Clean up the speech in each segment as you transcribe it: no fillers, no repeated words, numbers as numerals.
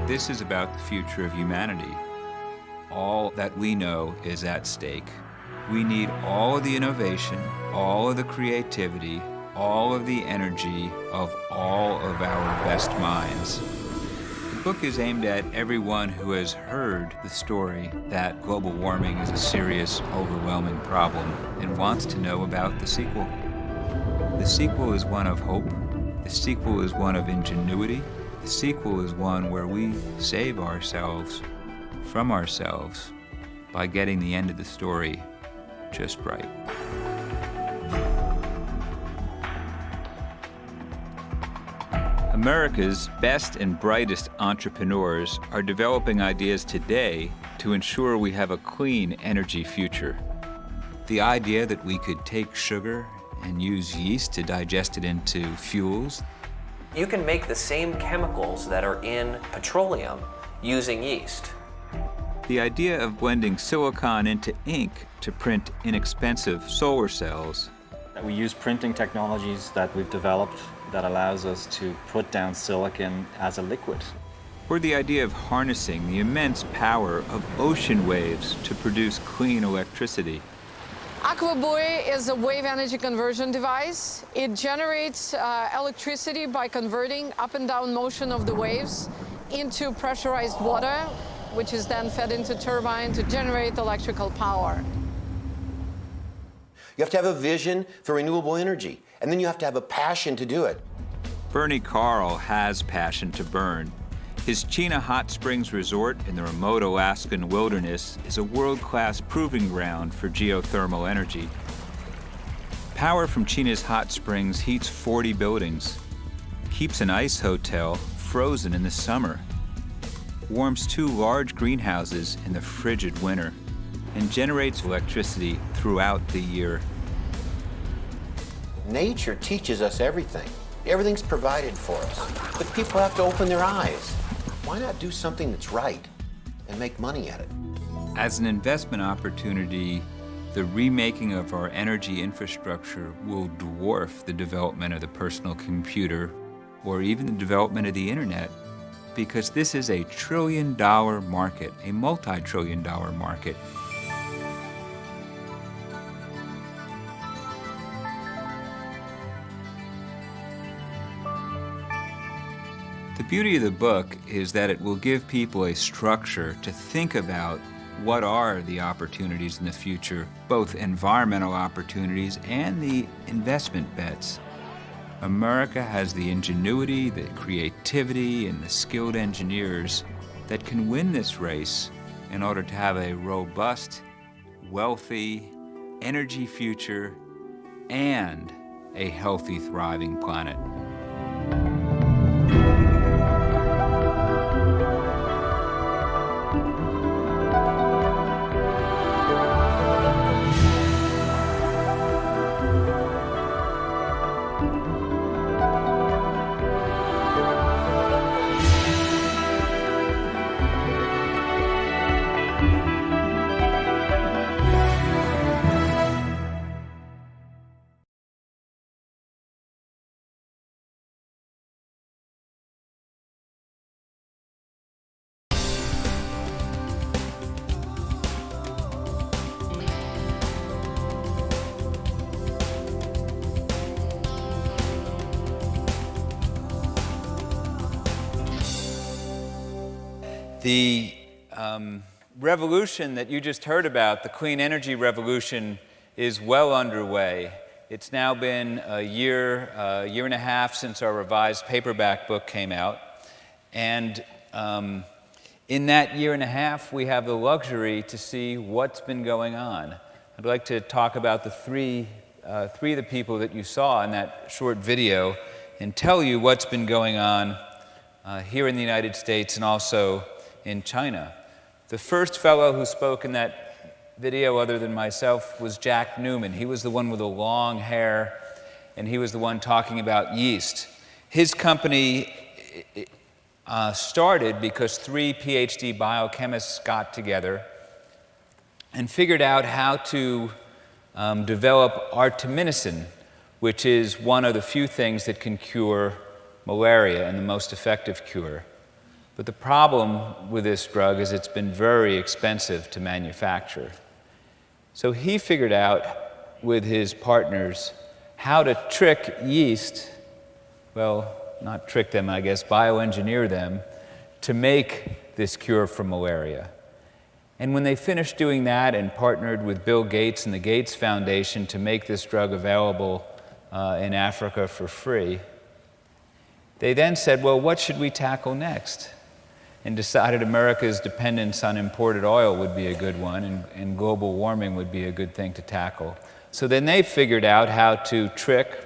This is about the future of humanity. All that we know is at stake. We need all of the innovation, all of the creativity, all of the energy of all of our best minds. The book is aimed at everyone who has heard the story that global warming is a serious, overwhelming problem and wants to know about the sequel. The sequel is one of hope. The sequel is one of ingenuity. The sequel is one where we save ourselves from ourselves by getting the end of the story just right. America's best and brightest entrepreneurs are developing ideas today to ensure we have a clean energy future. The idea that we could take sugar and use yeast to digest it into fuels. You can make the same chemicals that are in petroleum using yeast. The idea of blending silicon into ink to print inexpensive solar cells. We use printing technologies that we've developed that allows us to put down silicon as a liquid. Or the idea of harnessing the immense power of ocean waves to produce clean electricity. AquaBuoy is a wave energy conversion device. It generates electricity by converting up and down motion of the waves into pressurized water, which is then fed into turbine to generate electrical power. You have to have a vision for renewable energy, and then you have to have a passion to do it. Bernie Carl has passion to burn. His Chena Hot Springs Resort in the remote Alaskan wilderness is a world-class proving ground for geothermal energy. Power from Chena's hot springs heats 40 buildings, keeps an ice hotel frozen in the summer, warms 2 large greenhouses in the frigid winter, and generates electricity throughout the year. Nature teaches us everything. Everything's provided for us. But people have to open their eyes. Why not do something that's right and make money at it? As an investment opportunity, the remaking of our energy infrastructure will dwarf the development of the personal computer or even the development of the internet, because this is a trillion-dollar market, a multi-trillion-dollar market. The beauty of the book is that it will give people a structure to think about what are the opportunities in the future, both environmental opportunities and the investment bets. America has the ingenuity, the creativity, and the skilled engineers that can win this race in order to have a robust, wealthy, energy future and a healthy, thriving planet. The revolution that you just heard about, the clean energy revolution, is well underway. It's now been a year and a half since our revised paperback book came out. And in that year and a half, we have the luxury to see what's been going on. I'd like to talk about the three of the people that you saw in that short video and tell you what's been going on here in the United States and also in China. The first fellow who spoke in that video, other than myself, was Jack Newman. He was the one with the long hair, and he was the one talking about yeast. His company started because 3 PhD biochemists got together and figured out how to develop artemisinin, which is one of the few things that can cure malaria and the most effective cure. But the problem with this drug is it's been very expensive to manufacture. So he figured out with his partners how to trick yeast, well, not trick them, I guess, bioengineer them, to make this cure for malaria. And when they finished doing that and partnered with Bill Gates and the Gates Foundation to make this drug available in Africa for free, they then said, well, what should we tackle next? And decided America's dependence on imported oil would be a good one, and global warming would be a good thing to tackle. So then they figured out how to trick,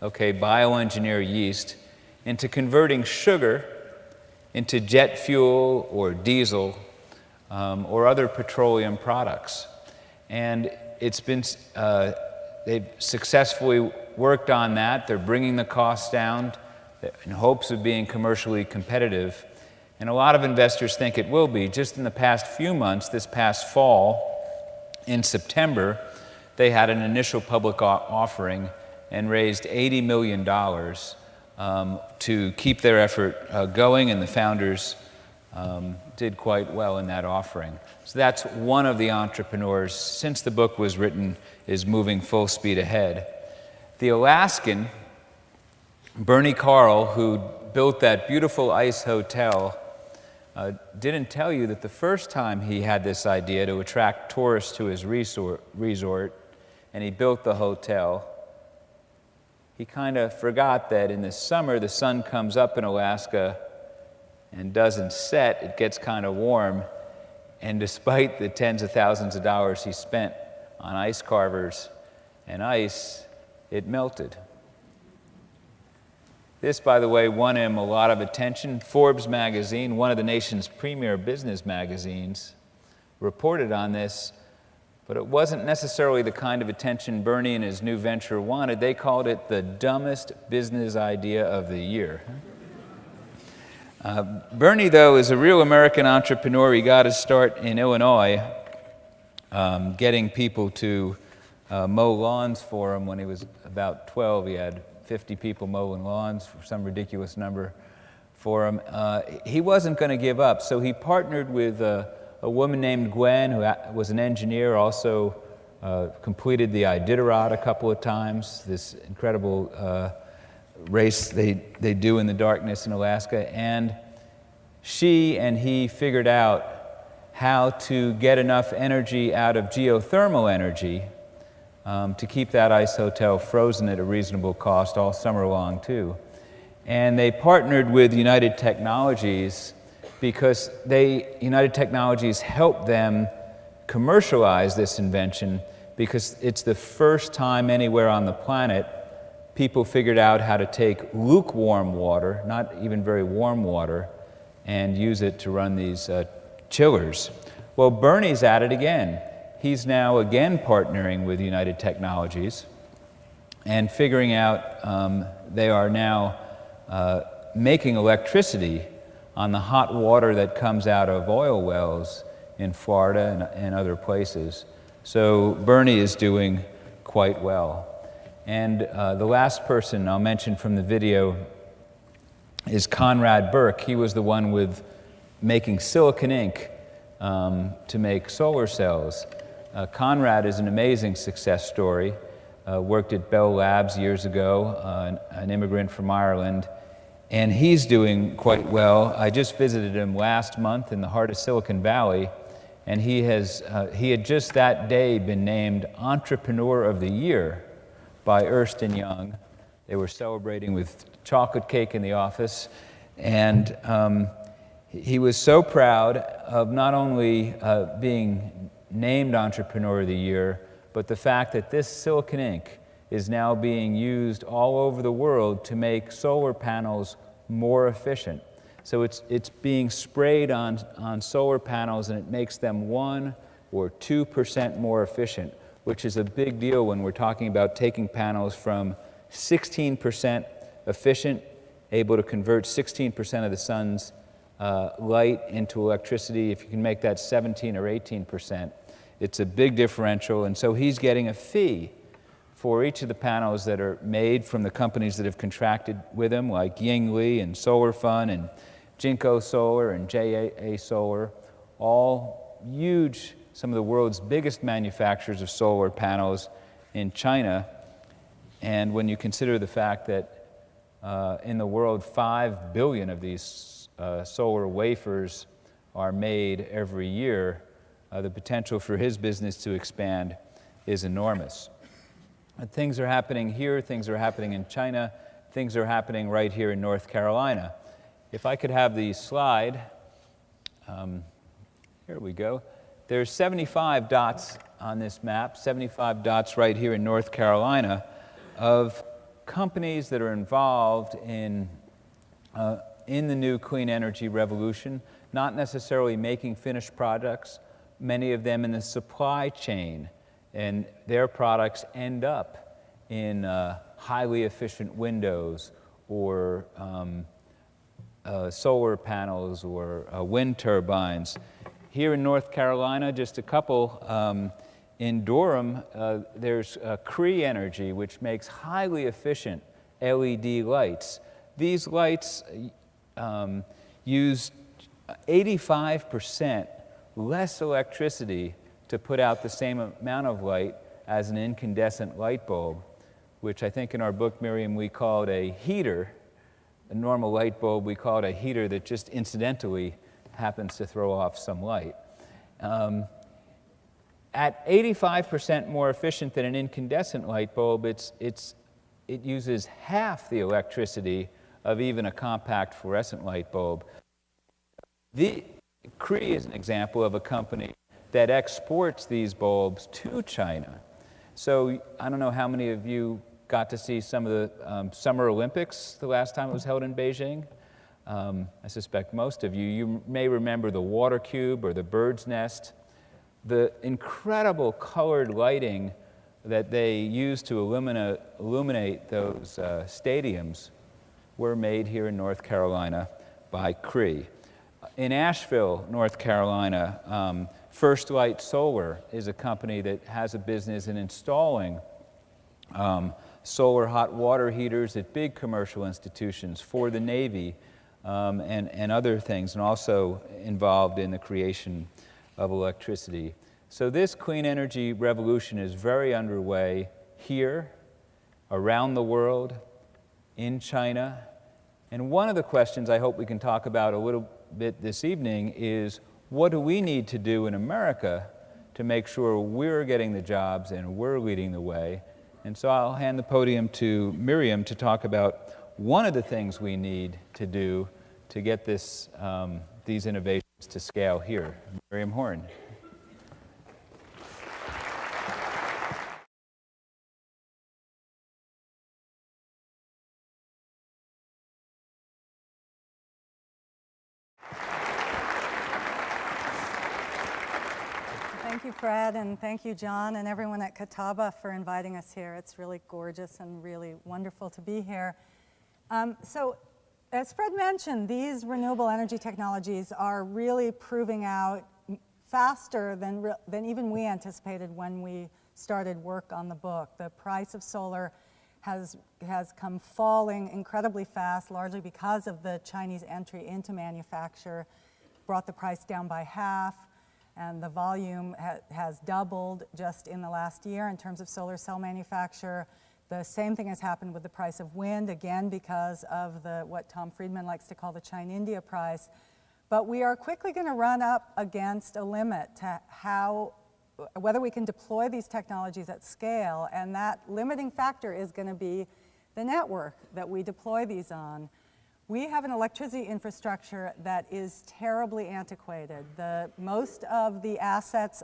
bioengineer yeast into converting sugar into jet fuel or diesel or other petroleum products. And it's been, they've successfully worked on that. They're bringing the costs down in hopes of being commercially competitive. And a lot of investors think it will be. Just in the past few months, this past fall, in September, they had an initial public offering and raised $80 million to keep their effort going, and the founders did quite well in that offering. So that's one of the entrepreneurs, since the book was written, is moving full speed ahead. The Alaskan, Bernie Carl, who built that beautiful ice hotel, didn't tell you that the first time he had this idea to attract tourists to his resort, and he built the hotel, he kind of forgot that in the summer the sun comes up in Alaska and doesn't set. It gets kind of warm, and despite the tens of thousands of dollars he spent on ice carvers and ice, it melted. This, by the way, won him a lot of attention. Forbes magazine, one of the nation's premier business magazines, reported on this, but it wasn't necessarily the kind of attention Bernie and his new venture wanted. They called it the dumbest business idea of the year. Bernie, though, is a real American entrepreneur. He got his start in Illinois, getting people to mow lawns for him when he was about 12. He had 50 people mowing lawns for some ridiculous number for him. He wasn't going to give up, so he partnered with a woman named Gwen, who was an engineer, also completed the Iditarod a couple of times, this incredible race they do in the darkness in Alaska. And she and he figured out how to get enough energy out of geothermal energy to keep that ice hotel frozen at a reasonable cost all summer long, too. And they partnered with United Technologies because United Technologies helped them commercialize this invention, because it's the first time anywhere on the planet people figured out how to take lukewarm water, not even very warm water, and use it to run these chillers. Well, Bernie's at it again. He's now again partnering with United Technologies and figuring out they are now making electricity on the hot water that comes out of oil wells in Florida and other places. So Bernie is doing quite well. And the last person I'll mention from the video is Conrad Burke. He was the one with making silicon ink to make solar cells. Conrad is an amazing success story. Worked at Bell Labs years ago, an immigrant from Ireland, and he's doing quite well. I just visited him last month in the heart of Silicon Valley, and he had just that day been named Entrepreneur of the Year by Ernst & Young. They were celebrating with chocolate cake in the office, and he was so proud of not only being named Entrepreneur of the Year, but the fact that this silicon ink is now being used all over the world to make solar panels more efficient. So it's being sprayed on solar panels, and it makes them 1 or 2% more efficient, which is a big deal when we're talking about taking panels from 16% efficient, able to convert 16% of the sun's light into electricity. If you can make that 17 or 18%, it's a big differential. And so he's getting a fee for each of the panels that are made from the companies that have contracted with him, like Yingli and Solar Fun and Jinko Solar and JA Solar, all huge, some of the world's biggest manufacturers of solar panels in China. And when you consider the fact that in the world 5 billion of these solar wafers are made every year, the potential for his business to expand is enormous. And things are happening here, things are happening in China, things are happening right here in North Carolina. If I could have the slide, here we go. There's 75 dots on this map, 75 dots right here in North Carolina of companies that are involved in the new clean energy revolution, not necessarily making finished products, many of them in the supply chain, and their products end up in highly efficient windows or solar panels or wind turbines. Here in North Carolina, just a couple. In Durham, there's Krupp Energy, which makes highly efficient LED lights. These lights use 85% less electricity to put out the same amount of light as an incandescent light bulb, which I think in our book, Miriam, we called a heater. A normal light bulb, we call it a heater that just incidentally happens to throw off some light. At 85% more efficient than an incandescent light bulb, it uses half the electricity of even a compact fluorescent light bulb. Krupp is an example of a company that exports these bulbs to China. So I don't know how many of you got to see some of the Summer Olympics the last time it was held in Beijing. I suspect most of you. You may remember the water cube or the bird's nest. The incredible colored lighting that they used to illuminate those stadiums were made here in North Carolina by Krupp. In Asheville, North Carolina, First Light Solar is a company that has a business in installing solar hot water heaters at big commercial institutions for the Navy and other things, and also involved in the creation of electricity. So this clean energy revolution is very underway here, around the world, in China. And one of the questions I hope we can talk about a little bit this evening is, what do we need to do in America to make sure we're getting the jobs and we're leading the way? And so I'll hand the podium to Miriam to talk about one of the things we need to do to get these innovations to scale here. Miriam Horn. Thank you, Fred, and thank you, John, and everyone at Catawba for inviting us here. It's really gorgeous and really wonderful to be here. So, as Fred mentioned, these renewable energy technologies are really proving out faster than even we anticipated when we started work on the book. The price of solar has come falling incredibly fast, largely because of the Chinese entry into manufacture, brought the price down by half, and the volume has doubled just in the last year in terms of solar cell manufacture. The same thing has happened with the price of wind, again because of what Tom Friedman likes to call the China-India price. But we are quickly going to run up against a limit to whether we can deploy these technologies at scale, and that limiting factor is going to be the network that we deploy these on. We have an electricity infrastructure that is terribly antiquated. Most of the assets,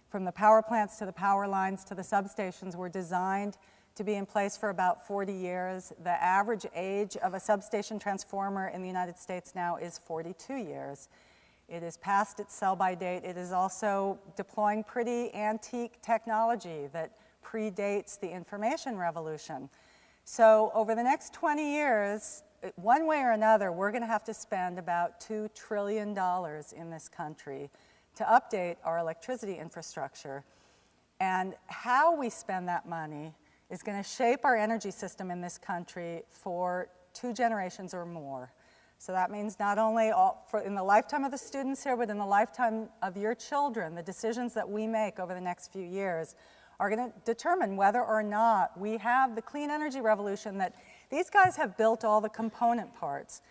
from the power plants to the power lines to the substations, were designed to be in place for about 40 years. The average age of a substation transformer in the United States now is 42 years. It is past its sell-by date. It is also deploying pretty antique technology that predates the information revolution. So over the next 20 years, one way or another, we're going to have to spend about $2 trillion in this country to update our electricity infrastructure. And how we spend that money is going to shape our energy system in this country for 2 generations or more. So that means not only in the lifetime of the students here, but in the lifetime of your children, the decisions that we make over the next few years are going to determine whether or not we have the clean energy revolution that these guys have built all the component parts.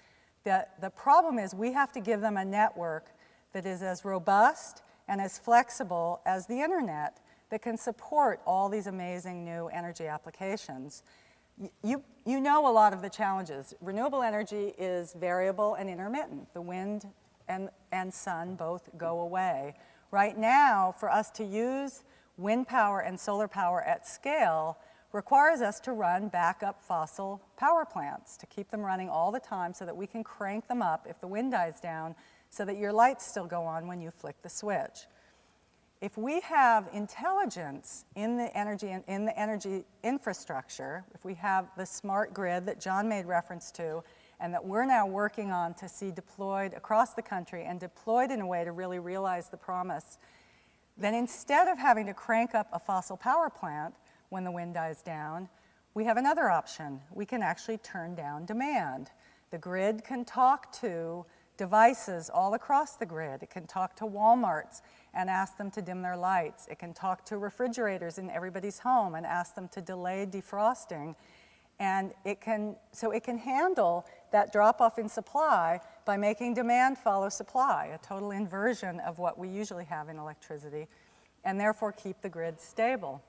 The problem is we have to give them a network that is as robust and as flexible as the internet that can support all these amazing new energy applications. You know a lot of the challenges. Renewable energy is variable and intermittent. The wind and sun both go away. Right now, for us to use wind power and solar power at scale requires us to run backup fossil power plants, to keep them running all the time so that we can crank them up if the wind dies down, so that your lights still go on when you flick the switch. If we have intelligence in the energy infrastructure, if we have the smart grid that John made reference to, and that we're now working on to see deployed across the country and deployed in a way to really realize the promise, then instead of having to crank up a fossil power plant when the wind dies down, we have another option. We can actually turn down demand. The grid can talk to devices all across the grid. It can talk to Walmarts and ask them to dim their lights. It can talk to refrigerators in everybody's home and ask them to delay defrosting. And it can handle that drop-off in supply by making demand follow supply, a total inversion of what we usually have in electricity, and therefore keep the grid stable.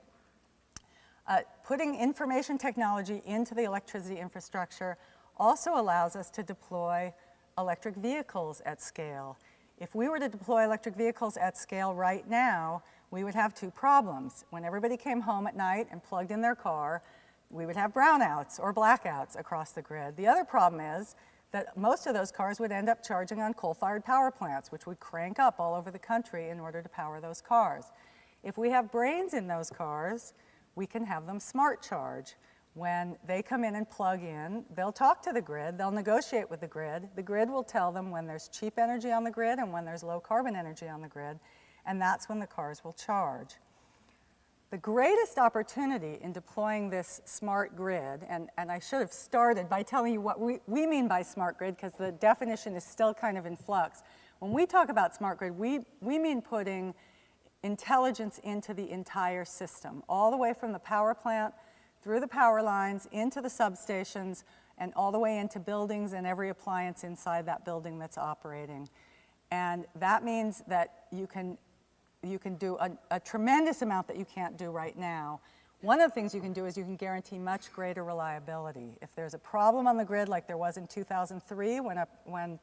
Putting information technology into the electricity infrastructure also allows us to deploy electric vehicles at scale. If we were to deploy electric vehicles at scale right now, we would have two problems. When everybody came home at night and plugged in their car, we would have brownouts or blackouts across the grid. The other problem is that most of those cars would end up charging on coal-fired power plants, which would crank up all over the country in order to power those cars. If we have brains in those cars, we can have them smart charge. When they come in and plug in, they'll talk to the grid, they'll negotiate with the grid. The grid will tell them when there's cheap energy on the grid and when there's low carbon energy on the grid, and that's when the cars will charge. The greatest opportunity in deploying this smart grid, and I should have started by telling you what we mean by smart grid, because the definition is still kind of in flux. When we talk about smart grid, we mean putting intelligence into the entire system, all the way from the power plant, through the power lines, into the substations, and all the way into buildings and every appliance inside that building that's operating. And that means that you can do a tremendous amount that you can't do right now. One of the things you can do is you can guarantee much greater reliability. If there's a problem on the grid like there was in 2003 when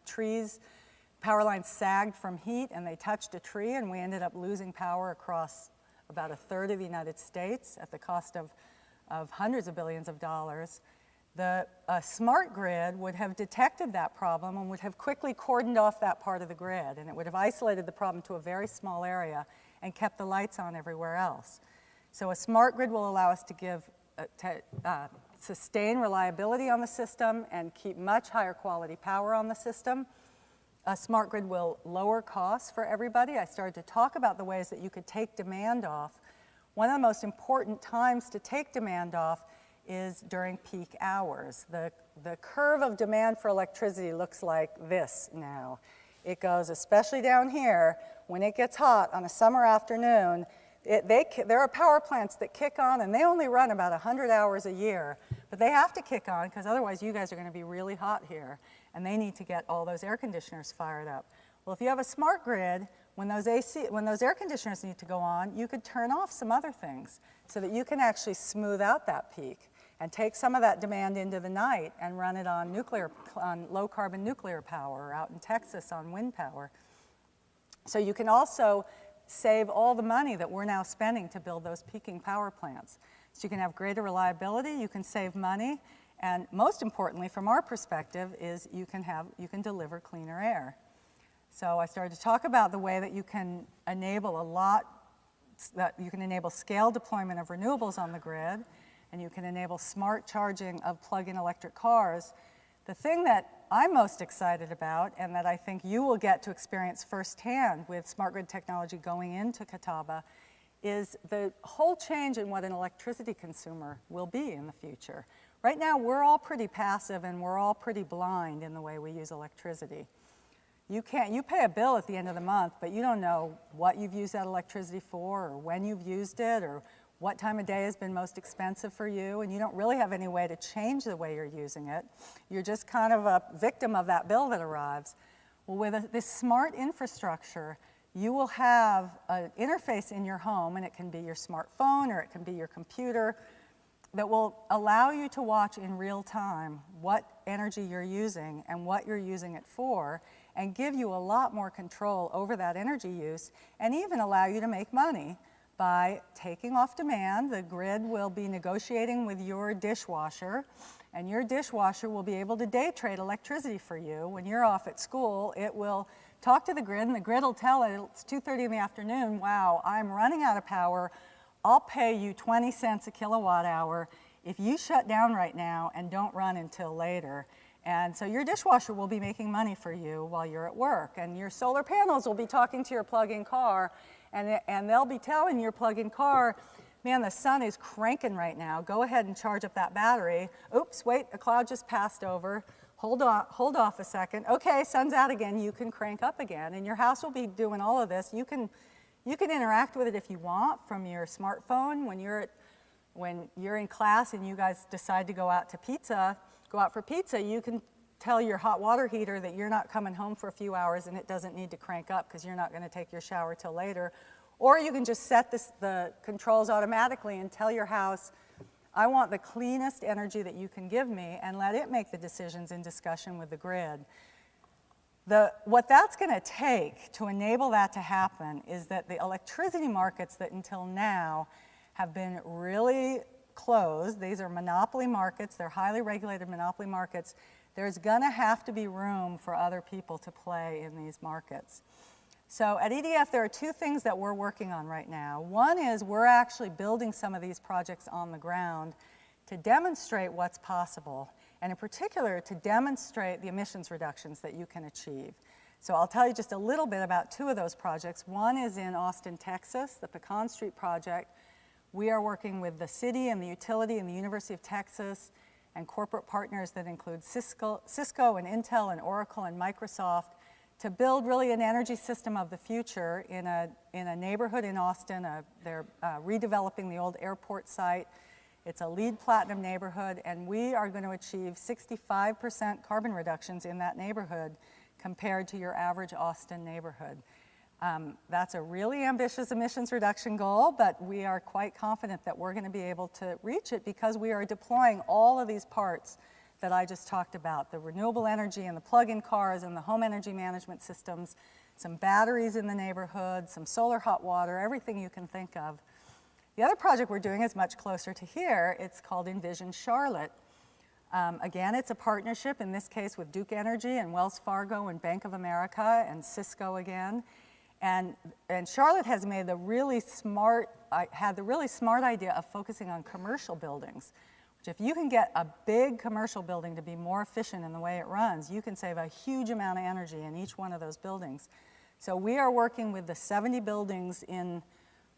power lines sagged from heat and they touched a tree and we ended up losing power across about a third of the United States at the cost of hundreds of billions of dollars, the smart grid would have detected that problem and would have quickly cordoned off that part of the grid, and it would have isolated the problem to a very small area and kept the lights on everywhere else. So a smart grid will allow us to sustain reliability on the system and keep much higher quality power on the system. A smart grid will lower costs for everybody. I started to talk about the ways that you could take demand off. One of the most important times to take demand off is during peak hours. The curve of demand for electricity looks like this now. It goes, especially down here, when it gets hot on a summer afternoon, there are power plants that kick on and they only run about 100 hours a year, but they have to kick on because otherwise you guys are going to be really hot here and they need to get all those air conditioners fired up. Well, if you have a smart grid, when those air conditioners need to go on, you could turn off some other things so that you can actually smooth out that peak and take some of that demand into the night and run it on low carbon nuclear power, or out in Texas on wind power. So you can also save all the money that we're now spending to build those peaking power plants. So you can have greater reliability, you can save money, and most importantly from our perspective is you can deliver cleaner air. So I started to talk about the way that you can enable scale deployment of renewables on the grid, and you can enable smart charging of plug-in electric cars. The thing that I'm most excited about, and that I think you will get to experience firsthand with smart grid technology going into Catawba, is the whole change in what an electricity consumer will be in the future. Right now, we're all pretty passive and we're all pretty blind in the way we use electricity. You pay a bill at the end of the month, but you don't know what you've used that electricity for, or when you've used it, or what time of day has been most expensive for you, and you don't really have any way to change the way you're using it. You're just kind of a victim of that bill that arrives. Well, with this smart infrastructure, you will have an interface in your home, and it can be your smartphone or it can be your computer, that will allow you to watch in real time what energy you're using and what you're using it for, and give you a lot more control over that energy use, and even allow you to make money by taking off demand. The grid will be negotiating with your dishwasher, and your dishwasher will be able to day trade electricity for you. When you're off at school, it will talk to the grid, and the grid will tell it, it's 2:30 in the afternoon, wow, I'm running out of power. I'll pay you 20 cents a kilowatt hour if you shut down right now and don't run until later. And so your dishwasher will be making money for you while you're at work, and your solar panels will be talking to your plug-in car, and they'll be telling your plug-in car, man, the sun is cranking right now. Go ahead and charge up that battery. Oops, wait, a cloud just passed over. Hold off a second. Okay, sun's out again, you can crank up again. And your house will be doing all of this. You can interact with it if you want from your smartphone. When you're in class and you guys decide to go out for pizza, you can tell your hot water heater that you're not coming home for a few hours and it doesn't need to crank up because you're not going to take your shower till later. Or you can just set the controls automatically and tell your house, I want the cleanest energy that you can give me, and let it make the decisions in discussion with the grid. What that's going to take to enable that to happen is that the electricity markets that until now have been really closed, these are monopoly markets, they're highly regulated monopoly markets, there's going to have to be room for other people to play in these markets. So at EDF, there are two things that we're working on right now. One is we're actually building some of these projects on the ground to demonstrate what's possible, and in particular, to demonstrate the emissions reductions that you can achieve. So I'll tell you just a little bit about two of those projects. One is in Austin, Texas, the Pecan Street project. We are working with the city and the utility and the University of Texas and corporate partners that include Cisco and Intel and Oracle and Microsoft to build really an energy system of the future in a neighborhood in Austin. They're redeveloping the old airport site. It's a LEED Platinum neighborhood, and we are going to achieve 65% carbon reductions in that neighborhood compared to your average Austin neighborhood. That's a really ambitious emissions reduction goal, but we are quite confident that we're going to be able to reach it because we are deploying all of these parts that I just talked about, the renewable energy and the plug-in cars and the home energy management systems, some batteries in the neighborhood, some solar hot water, everything you can think of. The other project we're doing is much closer to here. It's called Envision Charlotte. Again, it's a partnership, in this case with Duke Energy and Wells Fargo and Bank of America and Cisco again. And Charlotte has made the really smart idea of focusing on commercial buildings. If you can get a big commercial building to be more efficient in the way it runs, you can save a huge amount of energy in each one of those buildings. So we are working with the 70 buildings in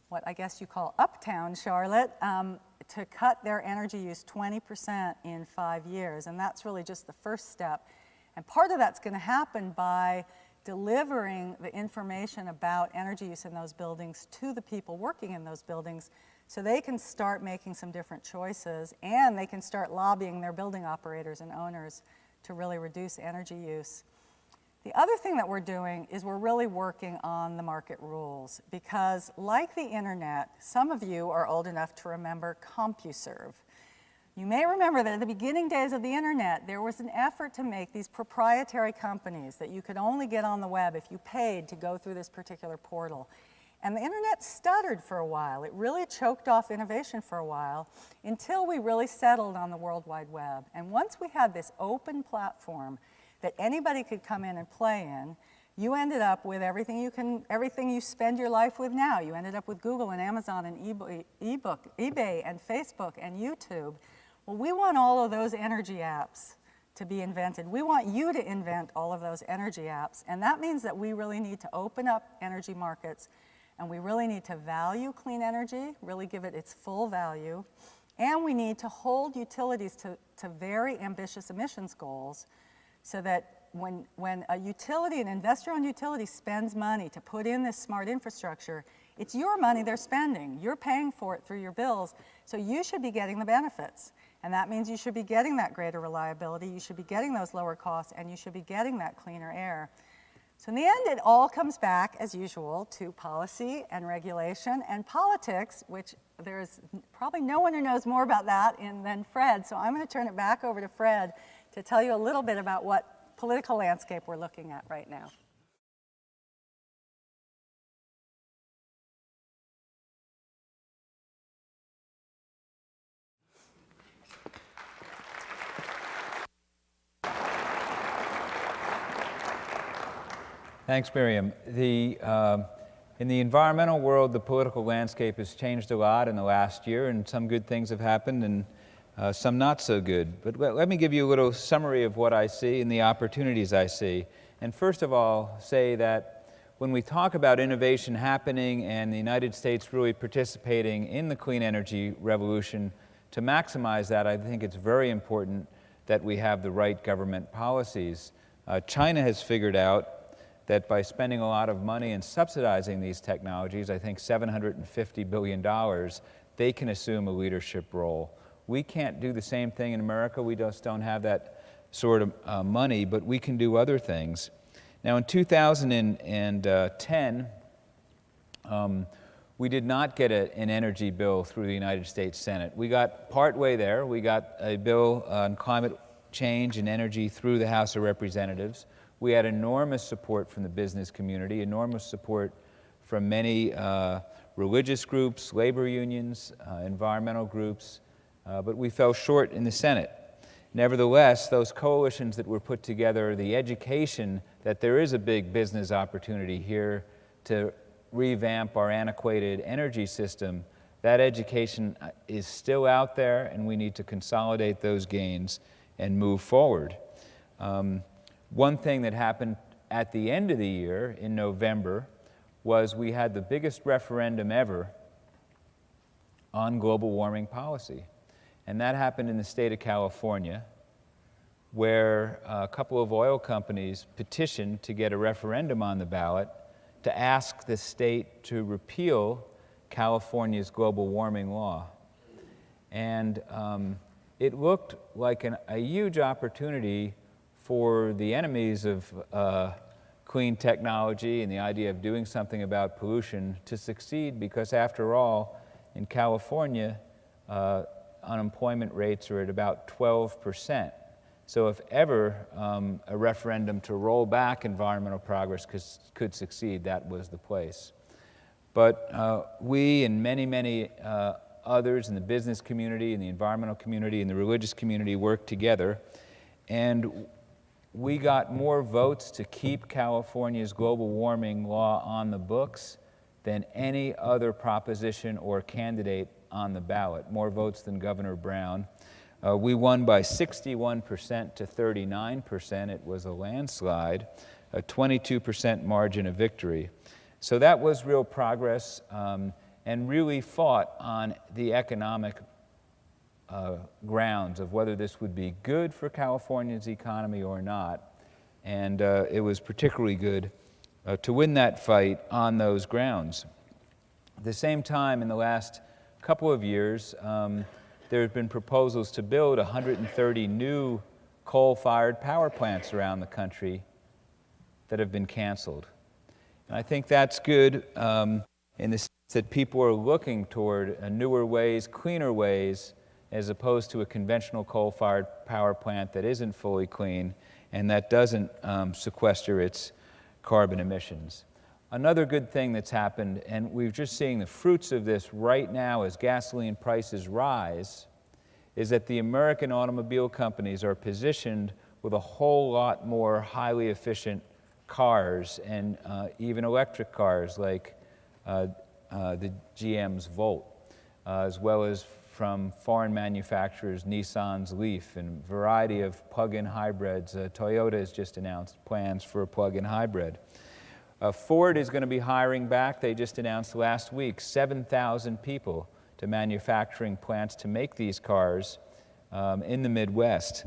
what I guess you call uptown Charlotte to cut their energy use 20% in 5 years. And that's really just the first step. And part of that's going to happen by delivering the information about energy use in those buildings to the people working in those buildings, so they can start making some different choices, and they can start lobbying their building operators and owners to really reduce energy use. The other thing that we're doing is we're really working on the market rules, because like the internet, some of you are old enough to remember CompuServe. You may remember that at the beginning days of the internet, there was an effort to make these proprietary companies that you could only get on the web if you paid to go through this particular portal. And the internet stuttered for a while. It really choked off innovation for a while until we really settled on the World Wide Web. And once we had this open platform that anybody could come in and play in, you ended up with everything you spend your life with now. You ended up with Google and Amazon and eBay and Facebook and YouTube. Well, we want all of those energy apps to be invented. We want you to invent all of those energy apps. And that means that we really need to open up energy markets, and we really need to value clean energy, really give it its full value. And we need to hold utilities to very ambitious emissions goals so that when a utility, an investor-owned utility spends money to put in this smart infrastructure, it's your money they're spending. You're paying for it through your bills, so you should be getting the benefits. And that means you should be getting that greater reliability, you should be getting those lower costs, and you should be getting that cleaner air. So in the end, it all comes back, as usual, to policy and regulation and politics, which there's probably no one who knows more about that than Fred. So I'm going to turn it back over to Fred to tell you a little bit about what political landscape we're looking at right now. Thanks, Miriam. In the environmental world, the political landscape has changed a lot in the last year, and some good things have happened and some not so good. But let me give you a little summary of what I see and the opportunities I see. And first of all, say that when we talk about innovation happening and the United States really participating in the clean energy revolution, to maximize that, I think it's very important that we have the right government policies. China has figured out that by spending a lot of money and subsidizing these technologies, I think $750 billion, they can assume a leadership role. We can't do the same thing in America. We just don't have that sort of money, but we can do other things. Now, in 2010, we did not get an energy bill through the United States Senate. We got partway there. We got a bill on climate change and energy through the House of Representatives. We had enormous support from the business community, enormous support from many religious groups, labor unions, environmental groups, but we fell short in the Senate. Nevertheless, those coalitions that were put together, the education that there is a big business opportunity here to revamp our antiquated energy system, that education is still out there, and we need to consolidate those gains and move forward. One thing that happened at the end of the year, in November, was we had the biggest referendum ever on global warming policy. And that happened in the state of California, where a couple of oil companies petitioned to get a referendum on the ballot to ask the state to repeal California's global warming law. And it looked like a huge opportunity for the enemies of clean technology and the idea of doing something about pollution to succeed, because after all, in California, unemployment rates are at about 12%. So if ever a referendum to roll back environmental progress could succeed, that was the place. But we and many, many others in the business community, in the environmental community, in the religious community worked together, and we got more votes to keep California's global warming law on the books than any other proposition or candidate on the ballot, more votes than Governor Brown. We won by 61% to 39%. It was a landslide, a 22% margin of victory. So that was real progress, and really fought on the economic grounds of whether this would be good for California's economy or not. And it was particularly good to win that fight on those grounds. At the same time, in the last couple of years, there have been proposals to build 130 new coal-fired power plants around the country that have been canceled. And I think that's good in the sense that people are looking toward newer ways, cleaner ways, as opposed to a conventional coal-fired power plant that isn't fully clean and that doesn't sequester its carbon emissions. Another good thing that's happened, and we're just seeing the fruits of this right now as gasoline prices rise, is that the American automobile companies are positioned with a whole lot more highly efficient cars and even electric cars like the GM's Volt, as well as from foreign manufacturers, Nissan's Leaf, and a variety of plug-in hybrids. Toyota has just announced plans for a plug-in hybrid. Ford is going to be hiring back. They just announced last week 7,000 people to the manufacturing plants to make these cars in the Midwest.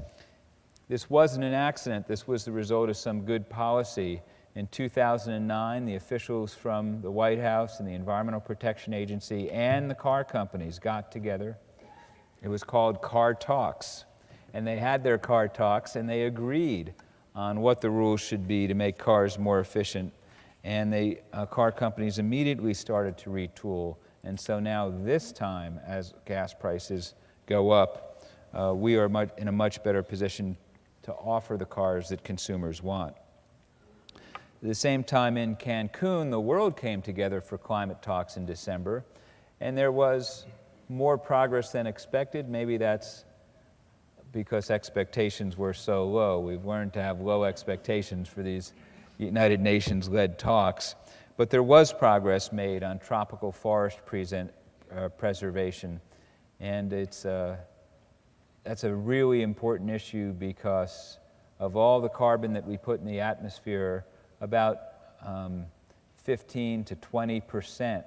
This wasn't an accident. This was the result of some good policy. In 2009, the officials from the White House and the Environmental Protection Agency and the car companies got together. It was called Car Talks. And they had their car talks, and they agreed on what the rules should be to make cars more efficient. And the car companies immediately started to retool. And so now this time, as gas prices go up, we are in a much better position to offer the cars that consumers want. At the same time in Cancun, the world came together for climate talks in December, and there was more progress than expected. Maybe that's because expectations were so low. We've learned to have low expectations for these United Nations-led talks. But there was progress made on tropical forest preservation, and that's a really important issue because of all the carbon that we put in the atmosphere, about 15 to 20%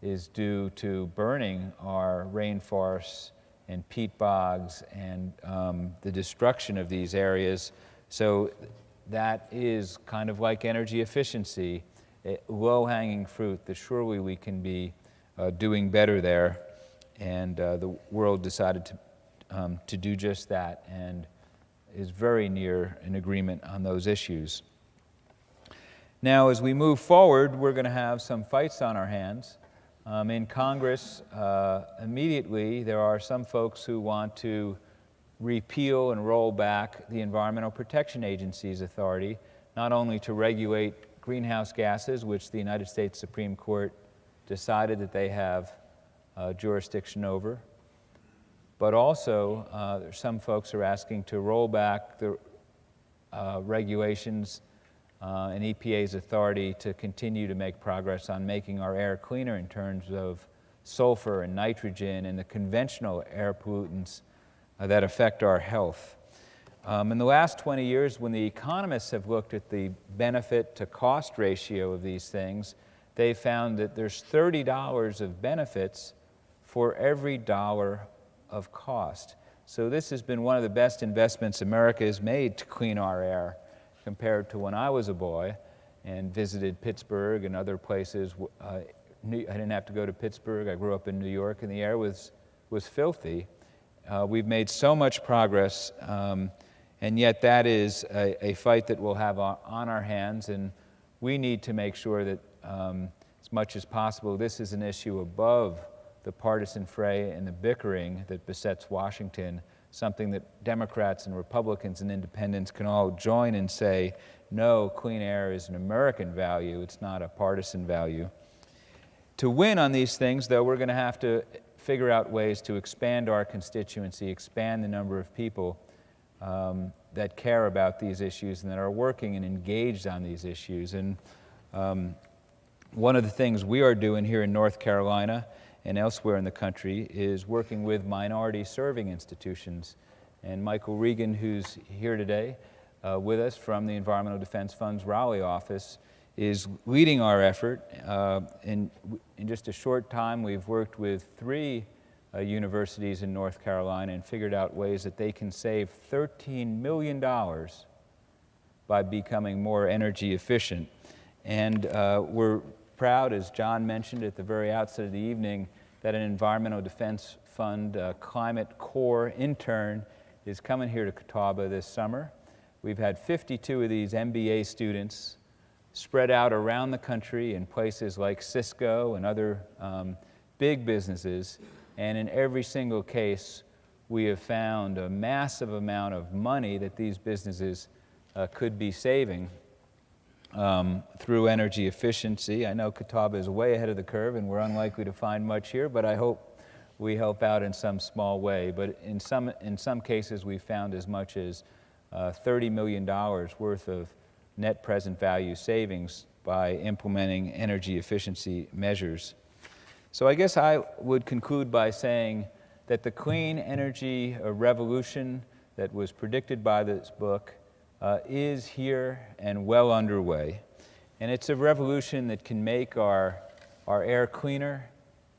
is due to burning our rainforests and peat bogs and the destruction of these areas. So that is kind of like energy efficiency, low-hanging fruit that surely we can be doing better there. And the world decided to do just that and is very near an agreement on those issues. Now, as we move forward, we're going to have some fights on our hands. In Congress, immediately, there are some folks who want to repeal and roll back the Environmental Protection Agency's authority, not only to regulate greenhouse gases, which the United States Supreme Court decided that they have jurisdiction over, but also some folks are asking to roll back the regulations and EPA's authority to continue to make progress on making our air cleaner in terms of sulfur and nitrogen and the conventional air pollutants that affect our health. In the last 20 years, when the economists have looked at the benefit to cost ratio of these things, they found that there's $30 of benefits for every dollar of cost. So this has been one of the best investments America has made to clean our air, compared to when I was a boy and visited Pittsburgh and other places. I didn't have to go to Pittsburgh. I grew up in New York, and the air was filthy. We've made so much progress, and yet that is a fight that we'll have on our hands, and we need to make sure that as much as possible, this is an issue above the partisan fray and the bickering that besets Washington, something that Democrats and Republicans and independents can all join and say, no, clean air is an American value, it's not a partisan value. To win on these things, though, we're going to have to figure out ways to expand our constituency, expand the number of people that care about these issues and that are working and engaged on these issues. And one of the things we are doing here in North Carolina and elsewhere in the country is working with minority serving institutions. And Michael Regan, who's here today with us from the Environmental Defense Fund's Raleigh office, is leading our effort. In just a short time, we've worked with 3 universities in North Carolina and figured out ways that they can save $13 million by becoming more energy efficient. And we're proud, as John mentioned at the very outset of the evening, that an Environmental Defense Fund Climate Corps intern is coming here to Catawba this summer. We've had 52 of these MBA students spread out around the country in places like Cisco and other big businesses, and in every single case, we have found a massive amount of money that these businesses could be saving through energy efficiency. I know Catawba is way ahead of the curve and we're unlikely to find much here, but I hope we help out in some small way. But in some cases we've found as much as $30 million worth of net present value savings by implementing energy efficiency measures. So I guess I would conclude by saying that the clean energy revolution that was predicted by this book is here and well underway. And it's a revolution that can make our air cleaner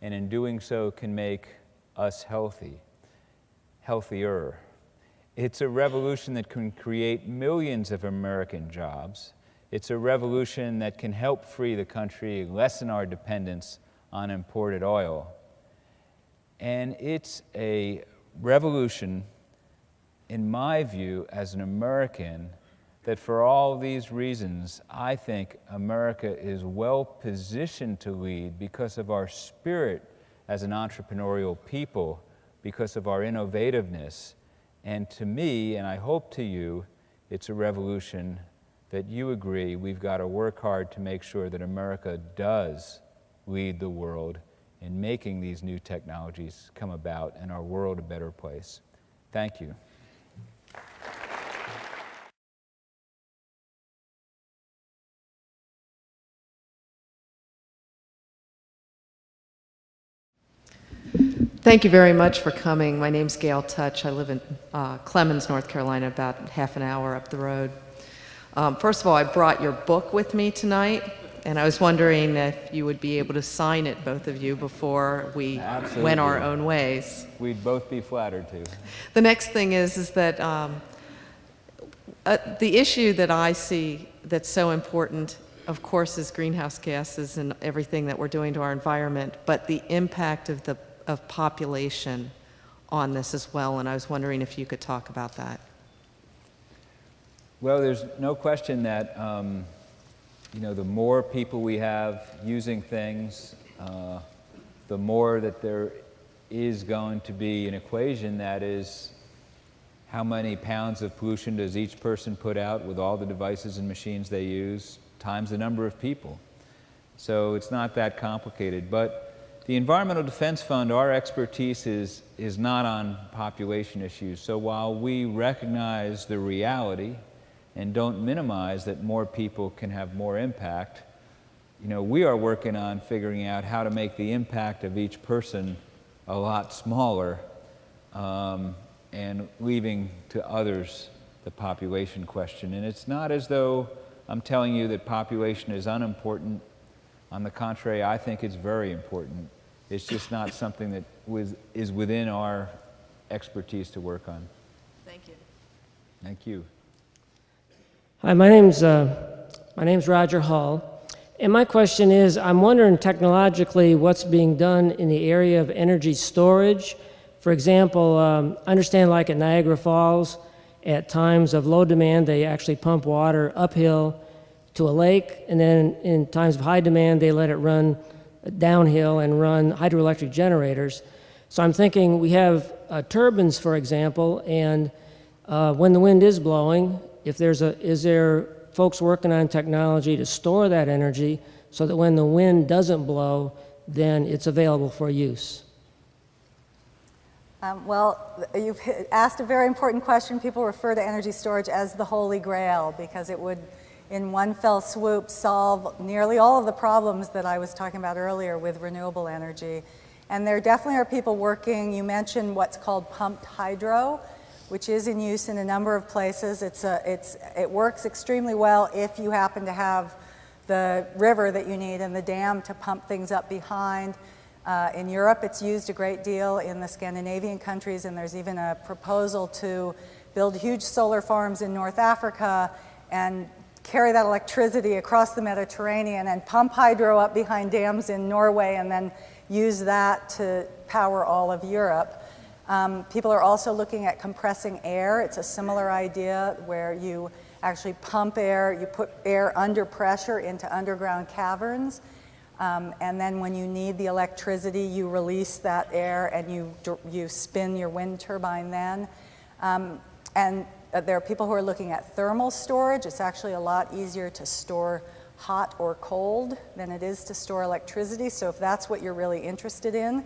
and in doing so can make us healthier. It's a revolution that can create millions of American jobs. It's a revolution that can help free the country, lessen our dependence on imported oil. And it's a revolution, in my view, as an American, that for all these reasons, I think America is well positioned to lead because of our spirit as an entrepreneurial people, because of our innovativeness. And to me, and I hope to you, it's a revolution that you agree we've got to work hard to make sure that America does lead the world in making these new technologies come about and our world a better place. Thank you. Thank you very much for coming. My name's Gail Touch. I live in Clemens, North Carolina, about half an hour up the road. First of all, I brought your book with me tonight, and I was wondering if you would be able to sign it, both of you, before we went our own ways. We'd both be flattered to. The next thing is that the issue that I see that's so important, of course, is greenhouse gases and everything that we're doing to our environment, but the impact of population on this as well, and I was wondering if you could talk about that. Well, there's no question that the more people we have using things, the more that there is going to be an equation that is how many pounds of pollution does each person put out with all the devices and machines they use times the number of people. So it's not that complicated. But the Environmental Defense Fund, our expertise is not on population issues. So while we recognize the reality and don't minimize that more people can have more impact, we are working on figuring out how to make the impact of each person a lot smaller and leaving to others the population question. And it's not as though I'm telling you that population is unimportant. On the contrary, I think it's very important. It's just not something that is within our expertise to work on. Thank you. Thank you. Hi, my name's Roger Hall, and my question is, I'm wondering technologically what's being done in the area of energy storage. For example, I understand like at Niagara Falls, at times of low demand, they actually pump water uphill to a lake, and then in times of high demand, they let it run downhill and run hydroelectric generators. So I'm thinking we have turbines, for example, and when the wind is blowing, is there folks working on technology to store that energy so that when the wind doesn't blow, then it's available for use? Well, you've asked a very important question. People refer to energy storage as the Holy Grail because it would, in one fell swoop, solve nearly all of the problems that I was talking about earlier with renewable energy. And there definitely are people working. You mentioned what's called pumped hydro, which is in use in a number of places. It works extremely well if you happen to have the river that you need and the dam to pump things up behind. In Europe, it's used a great deal in the Scandinavian countries, and there's even a proposal to build huge solar farms in North Africa and carry that electricity across the Mediterranean and pump hydro up behind dams in Norway and then use that to power all of Europe. People are also looking at compressing air. It's a similar idea where you actually pump air, you put air under pressure into underground caverns, and then when you need the electricity, you release that air and you spin your wind turbine then. And there are people who are looking at thermal storage. It's actually a lot easier to store hot or cold than it is to store electricity. So if that's what you're really interested in,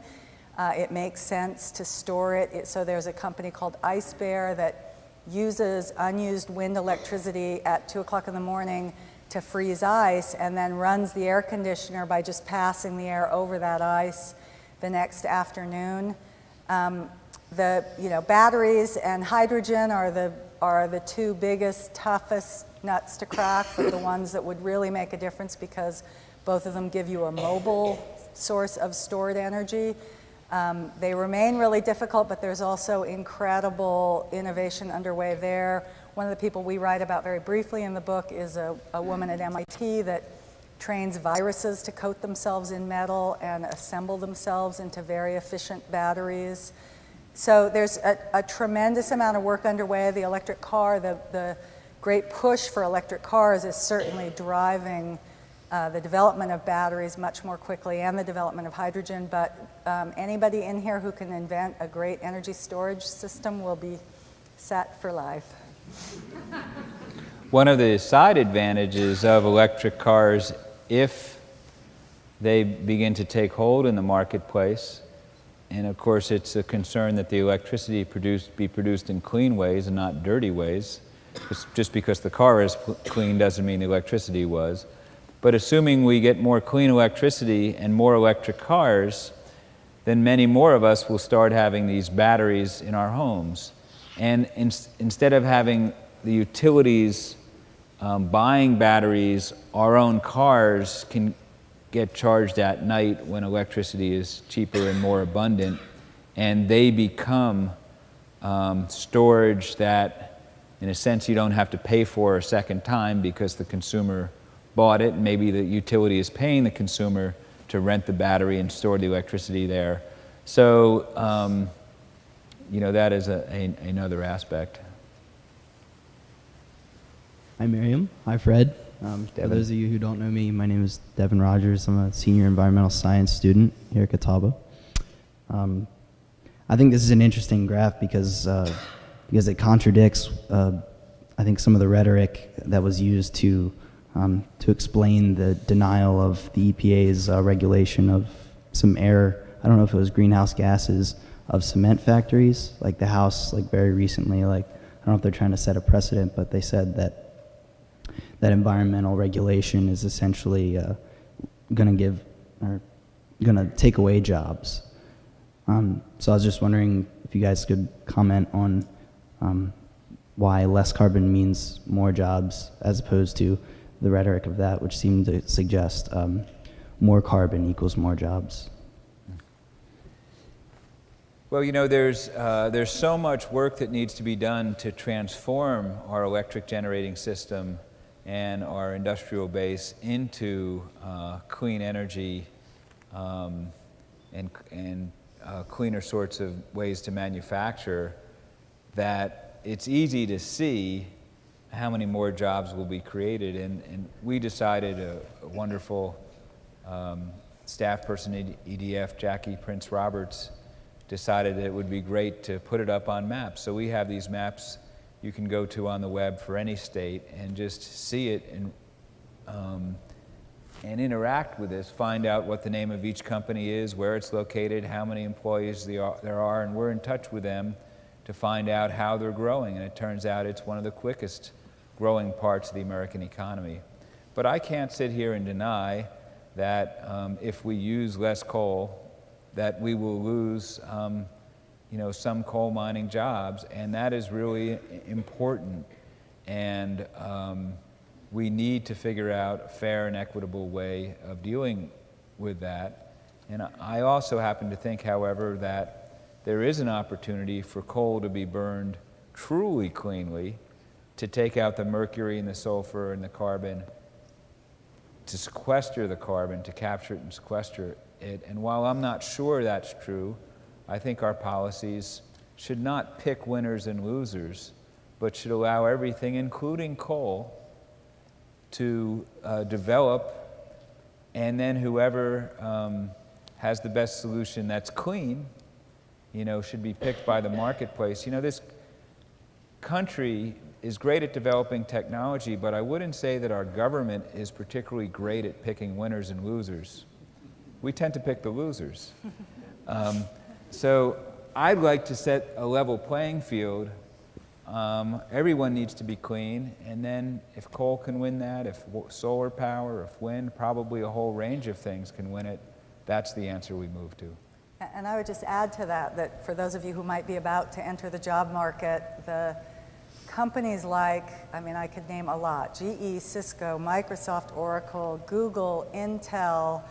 it makes sense to store it. So there's a company called Ice Bear that uses unused wind electricity at 2 o'clock in the morning to freeze ice and then runs the air conditioner by just passing the air over that ice the next afternoon. Batteries and hydrogen are the two biggest, toughest nuts to crack, but the ones that would really make a difference because both of them give you a mobile source of stored energy. They remain really difficult, but there's also incredible innovation underway there. One of the people we write about very briefly in the book is a woman at MIT that trains viruses to coat themselves in metal and assemble themselves into very efficient batteries. So there's a tremendous amount of work underway. The electric car, the great push for electric cars is certainly driving the development of batteries much more quickly and the development of hydrogen, but anybody in here who can invent a great energy storage system will be set for life. One of the side advantages of electric cars, if they begin to take hold in the marketplace, and of course it's a concern that the electricity be produced in clean ways and not dirty ways. Just because the car is clean doesn't mean the electricity was. But assuming we get more clean electricity and more electric cars, then many more of us will start having these batteries in our homes. And instead of having the utilities buying batteries, our own cars can get charged at night when electricity is cheaper and more abundant, and they become storage that, in a sense, you don't have to pay for a second time because the consumer bought it, and maybe the utility is paying the consumer to rent the battery and store the electricity there. So, that is another aspect. Hi, Miriam. Hi, Fred. For those of you who don't know me, my name is Devin Rogers. I'm a senior environmental science student here at Catawba. I think this is an interesting graph because it contradicts, I think, some of the rhetoric that was used to explain the denial of the EPA's regulation of some air. I don't know if it was greenhouse gases of cement factories, like the House, like very recently, like I don't know if they're trying to set a precedent, but they said that environmental regulation is essentially going to take away jobs. So I was just wondering if you guys could comment on why less carbon means more jobs as opposed to the rhetoric of that, which seemed to suggest more carbon equals more jobs. Well, there's so much work that needs to be done to transform our electric generating system and our industrial base into clean energy and cleaner sorts of ways to manufacture, that it's easy to see how many more jobs will be created. And we decided, a wonderful staff person at EDF, Jackie Prince Roberts, decided that it would be great to put it up on maps. So we have these maps you can go to on the web for any state and just see it and interact with this, find out what the name of each company is, where it's located, how many employees there are, and we're in touch with them to find out how they're growing. And it turns out it's one of the quickest growing parts of the American economy. But I can't sit here and deny that if we use less coal, that we will lose some coal mining jobs, and that is really important. And we need to figure out a fair and equitable way of dealing with that. And I also happen to think, however, that there is an opportunity for coal to be burned truly cleanly, to take out the mercury and the sulfur and the carbon, to sequester the carbon, to capture it and sequester it. And while I'm not sure that's true, I think our policies should not pick winners and losers, but should allow everything, including coal, to develop, and then whoever has the best solution that's clean, should be picked by the marketplace. This country is great at developing technology, but I wouldn't say that our government is particularly great at picking winners and losers. We tend to pick the losers. So I'd like to set a level playing field. Everyone needs to be clean, and then if coal can win that, if solar power, if wind, probably a whole range of things can win it, that's the answer we move to. And I would just add to that for those of you who might be about to enter the job market, the companies like, I could name a lot, GE, Cisco, Microsoft, Oracle, Google, Intel,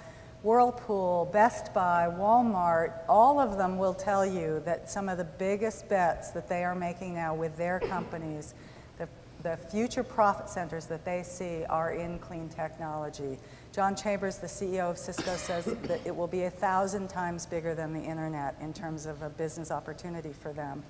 Whirlpool, Best Buy, Walmart, all of them will tell you that some of the biggest bets that they are making now with their companies, the future profit centers that they see are in clean technology. John Chambers, the CEO of Cisco, says that it will be 1,000 times bigger than the internet in terms of a business opportunity for them.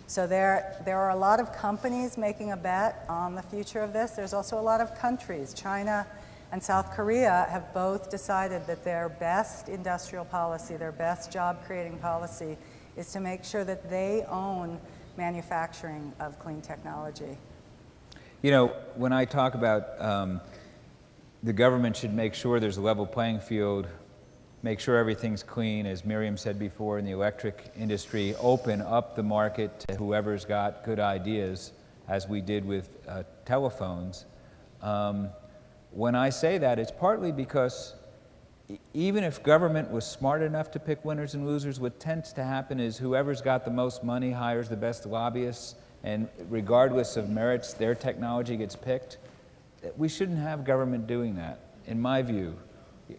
So there are a lot of companies making a bet on the future of this. There's also a lot of countries. China and South Korea have both decided that their best industrial policy, their best job-creating policy, is to make sure that they own manufacturing of clean technology. You know, when I talk about the government should make sure there's a level playing field, make sure everything's clean, as Miriam said before, in the electric industry, open up the market to whoever's got good ideas, as we did with telephones. When I say that, it's partly because even if government was smart enough to pick winners and losers, what tends to happen is whoever's got the most money hires the best lobbyists, and regardless of merits, their technology gets picked. We shouldn't have government doing that, in my view.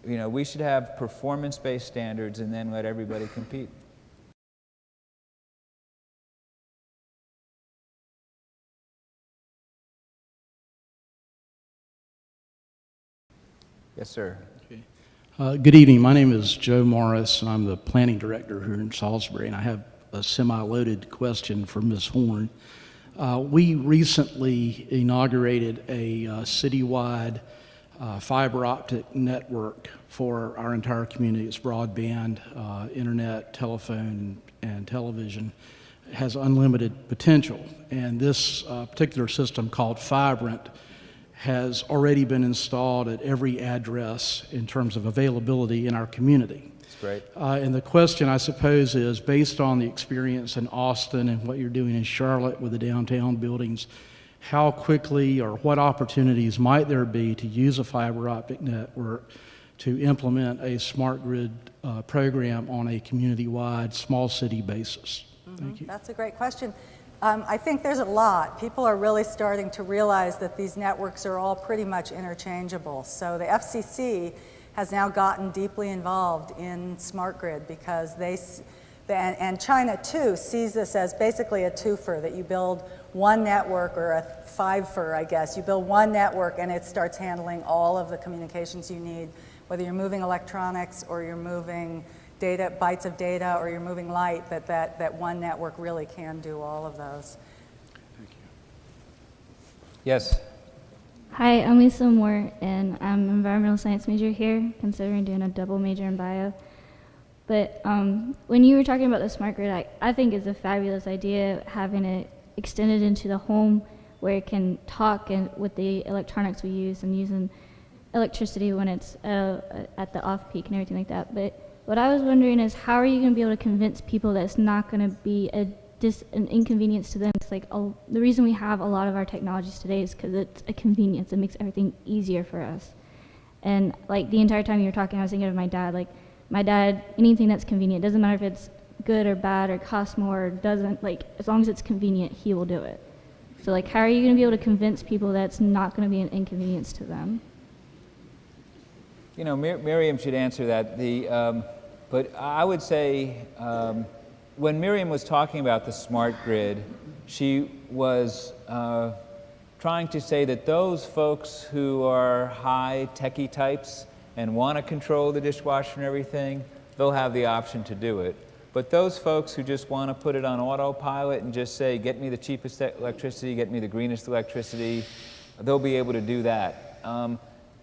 You know, we should have performance-based standards and then let everybody compete. Yes, sir. Okay. Good evening. My name is Joe Morris, and I'm the planning director here in Salisbury, and I have a semi-loaded question for Ms. Horn. We recently inaugurated a citywide fiber optic network for our entire community. It's broadband, internet, telephone, and television. It has unlimited potential, and this particular system called Fibrant has already been installed at every address in terms of availability in our community. That's great. And the question, I suppose, is based on the experience in Austin and what you're doing in Charlotte with the downtown buildings, how quickly or what opportunities might there be to use a fiber optic network to implement a smart grid program on a community-wide, small city basis? Thank you. That's a great question. I think there's a lot. People are really starting to realize that these networks are all pretty much interchangeable. So the FCC has now gotten deeply involved in smart grid because and China too sees this as basically a twofer, that you build one network, or a fivefer, I guess. You build one network and it starts handling all of the communications you need, whether you're moving electronics or you're moving data, bytes of data, or you're moving light, that one network really can do all of those. Thank you. Yes. Hi, I'm Lisa Moore, and I'm an environmental science major here, considering doing a double major in bio. But when you were talking about the smart grid, I think it's a fabulous idea, having it extended into the home where it can talk and with the electronics we use, and using electricity when it's at the off-peak and everything like that. But what I was wondering is, how are you going to be able to convince people that it's not going to be an inconvenience to them? It's like the reason we have a lot of our technologies today is because it's a convenience. It makes everything easier for us. And like the entire time you were talking, I was thinking of my dad. Like my dad, anything that's convenient, doesn't matter if it's good or bad or costs more or doesn't, like as long as it's convenient, he will do it. So like, how are you going to be able to convince people that it's not going to be an inconvenience to them? You know, Miriam should answer that. But I would say, when Miriam was talking about the smart grid, she was trying to say that those folks who are high techie types and want to control the dishwasher and everything, they'll have the option to do it. But those folks who just want to put it on autopilot and just say, get me the cheapest electricity, get me the greenest electricity, they'll be able to do that.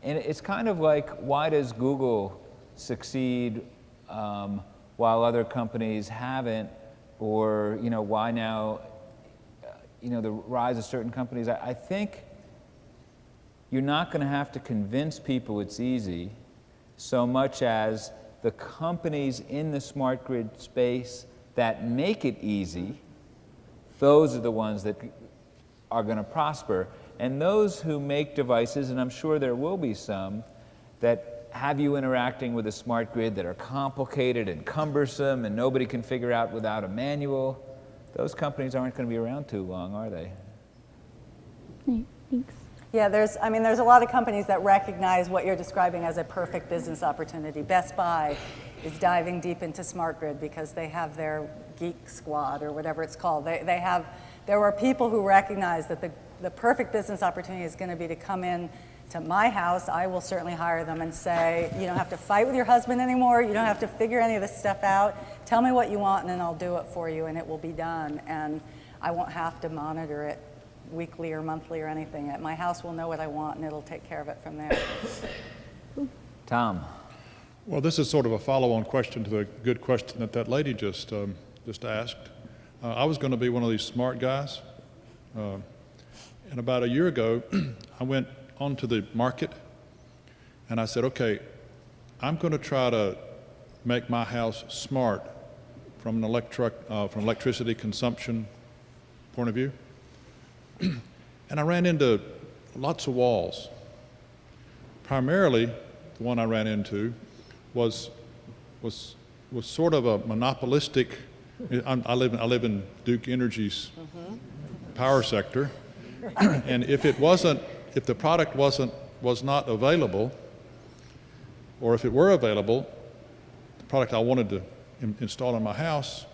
And it's kind of like, why does Google succeed while other companies haven't? Or, you know, why now, you know, the rise of certain companies? I think you're not going to have to convince people it's easy so much as the companies in the smart grid space that make it easy, those are the ones that are going to prosper. And those who make devices, and I'm sure there will be some, that have you interacting with a smart grid that are complicated and cumbersome and nobody can figure out without a manual, those companies aren't going to be around too long, are they? Thanks. Yeah, there's a lot of companies that recognize what you're describing as a perfect business opportunity. Best Buy is diving deep into smart grid because they have their geek squad or whatever it's called. There are people who recognize that the perfect business opportunity is going to be to come in to my house. I will certainly hire them and say, you don't have to fight with your husband anymore. You don't have to figure any of this stuff out. Tell me what you want and then I'll do it for you and it will be done. And I won't have to monitor it weekly or monthly or anything. My house will know what I want and it'll take care of it from there. Tom. Well, this is sort of a follow-on question to the good question that lady just asked. I was going to be one of these smart guys. And about a year ago, I went onto the market and I said, okay, I'm going to try to make my house smart from an from electricity consumption point of view. And I ran into lots of walls. Primarily, the one I ran into was sort of a monopolistic. I live in Duke Energy's power sector, and if the product was not available, or if it were available, the product I wanted to install in my house,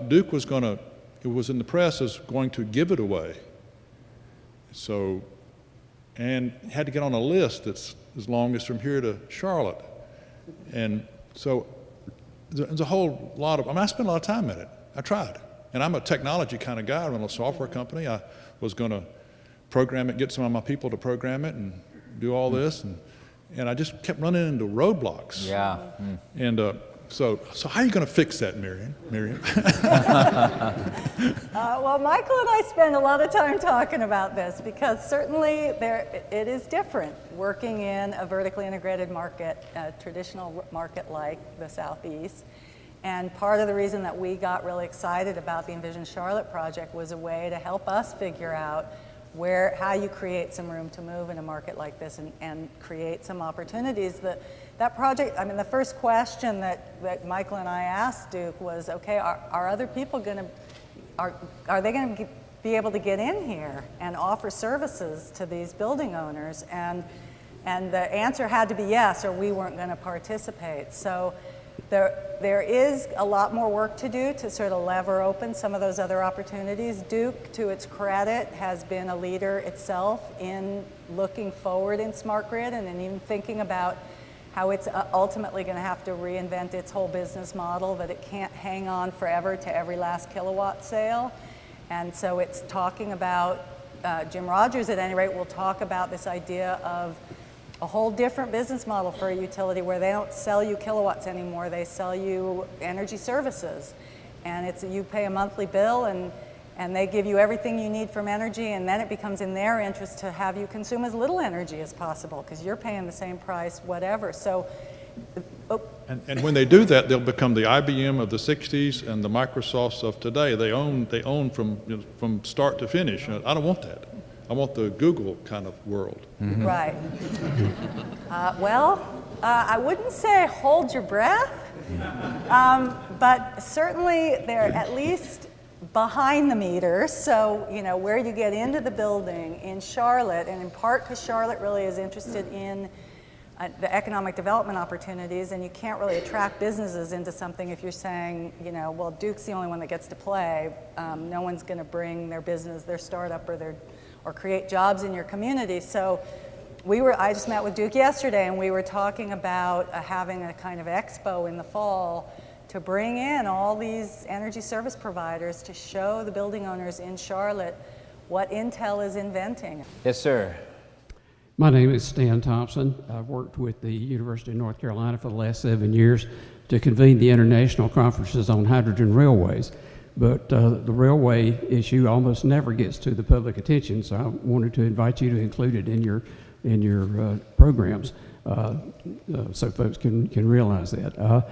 Duke was going to. It was in the press as going to give it away. So, and had to get on a list that's as long as from here to Charlotte. And so there's a whole lot of, I spent a lot of time in it. I tried. And I'm a technology kind of guy. I run a software company. I was going to program it, get some of my people to program it and do all this. And I just kept running into roadblocks. Yeah. And so how are you going to fix that, Miriam? Well, Michael and I spend a lot of time talking about this because certainly it is different working in a vertically integrated market, a traditional market like the Southeast. And part of the reason that we got really excited about the Envision Charlotte project was a way to help us figure out how you create some room to move in a market like this and create some opportunities. That project, the first question that Michael and I asked Duke was, okay, are other people are they going to be able to get in here and offer services to these building owners? And the answer had to be yes, or we weren't going to participate. So there is a lot more work to do to sort of lever open some of those other opportunities. Duke, to its credit, has been a leader itself in looking forward in smart grid and in even thinking about how it's ultimately going to have to reinvent its whole business model, that it can't hang on forever to every last kilowatt sale. And so it's talking about, Jim Rogers at any rate will talk about this idea of a whole different business model for a utility where they don't sell you kilowatts anymore, they sell you energy services. And you pay a monthly bill and they give you everything you need from energy, and then it becomes in their interest to have you consume as little energy as possible because you're paying the same price, whatever. So, And when they do that, they'll become the IBM of the 60s and the Microsofts of today. They own from start to finish. I don't want that. I want the Google kind of world. Mm-hmm. Right. I wouldn't say hold your breath, but certainly they're at least behind the meter. So, where you get into the building in Charlotte, and in part because Charlotte really is interested in the economic development opportunities, and you can't really attract businesses into something if you're saying, well, Duke's the only one that gets to play. No one's going to bring their business, their startup, or create jobs in your community. So I just met with Duke yesterday, and we were talking about having a kind of expo in the fall to bring in all these energy service providers to show the building owners in Charlotte what Intel is inventing. Yes, sir. My name is Stan Thompson. I've worked with the University of North Carolina for the last 7 years to convene the international conferences on hydrogen railways. But the railway issue almost never gets to the public attention, so I wanted to invite you to include it in your programs so folks can realize that.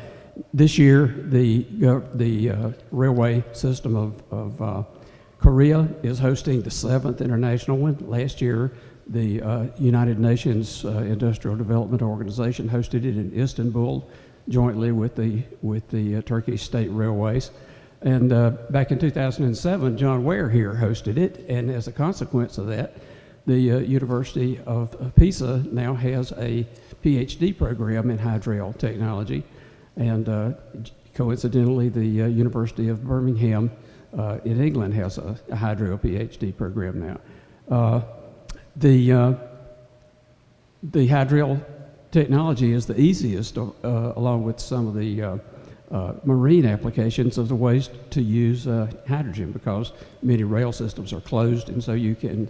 This year, the railway system of Korea is hosting the 7th international one. Last year, the United Nations Industrial Development Organization hosted it in Istanbul, jointly with the Turkish State Railways. And back in 2007, John Ware here hosted it, and as a consequence of that, the University of Pisa now has a PhD program in hydrel technology, and coincidentally, the University of Birmingham in England has a hydrel PhD program now. The hydrel technology is the easiest, along with some of the marine applications, of the ways to use hydrogen, because many rail systems are closed, and so you can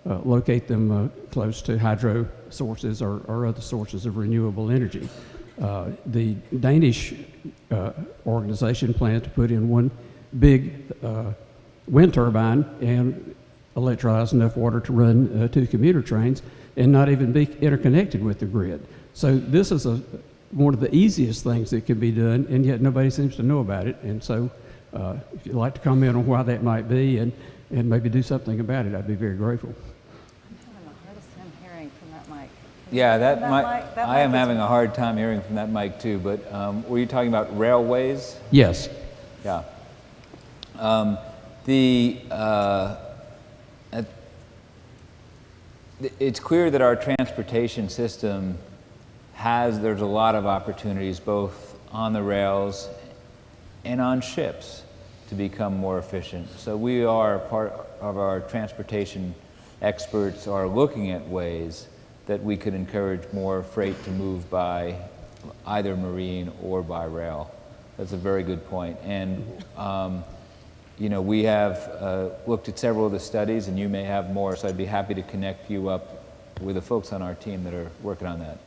locate them close to hydro sources or other sources of renewable energy. The Danish organization planned to put in one big wind turbine and electrolyze enough water to run 2 commuter trains and not even be interconnected with the grid. So this is one of the easiest things that can be done, and yet nobody seems to know about it. And so if you'd like to comment on why that might be and maybe do something about it, I'd be very grateful. I'm having the hardest time hearing from that mic. Yeah, that mic, that I am mic is- having a hard time hearing from that mic too, but were you talking about railways? Yes. Yeah. It's clear that our transportation system there's a lot of opportunities both on the rails and on ships to become more efficient. So we are, part of our transportation experts are looking at ways that we could encourage more freight to move by either marine or by rail. That's a very good point. And you know, we have looked at several of the studies, and you may have more, so I'd be happy to connect you up with the folks on our team that are working on that.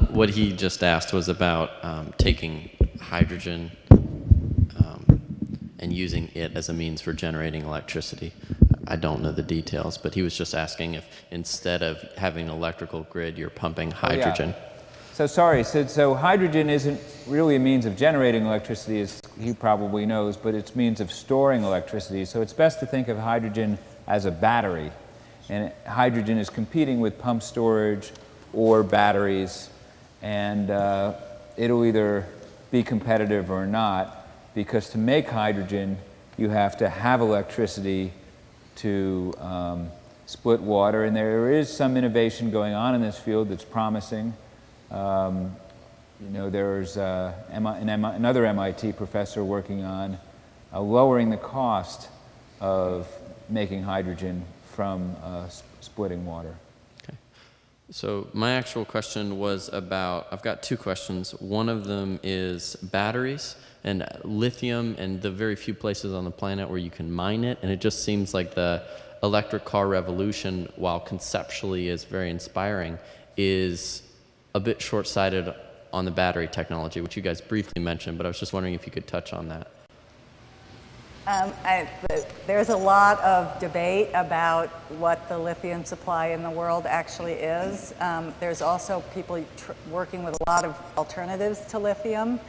What he just asked was about taking hydrogen and using it as a means for generating electricity. I don't know the details, but he was just asking if instead of having an electrical grid, you're pumping hydrogen. Oh, yeah. So hydrogen isn't really a means of generating electricity, as he probably knows, but it's means of storing electricity. So it's best to think of hydrogen as a battery. And hydrogen is competing with pump storage or batteries, and it'll either be competitive or not, because to make hydrogen, you have to have electricity to split water, and there is some innovation going on in this field that's promising. You know, there's another MIT professor working on lowering the cost of making hydrogen from splitting water. So my actual question was about, I've got 2 questions. One of them is batteries and lithium and the very few places on the planet where you can mine it. And it just seems like the electric car revolution, while conceptually is very inspiring, is a bit short-sighted on the battery technology, which you guys briefly mentioned, but I was just wondering if you could touch on that. There's a lot of debate about what the lithium supply in the world actually is. There's also people working with a lot of alternatives to lithium.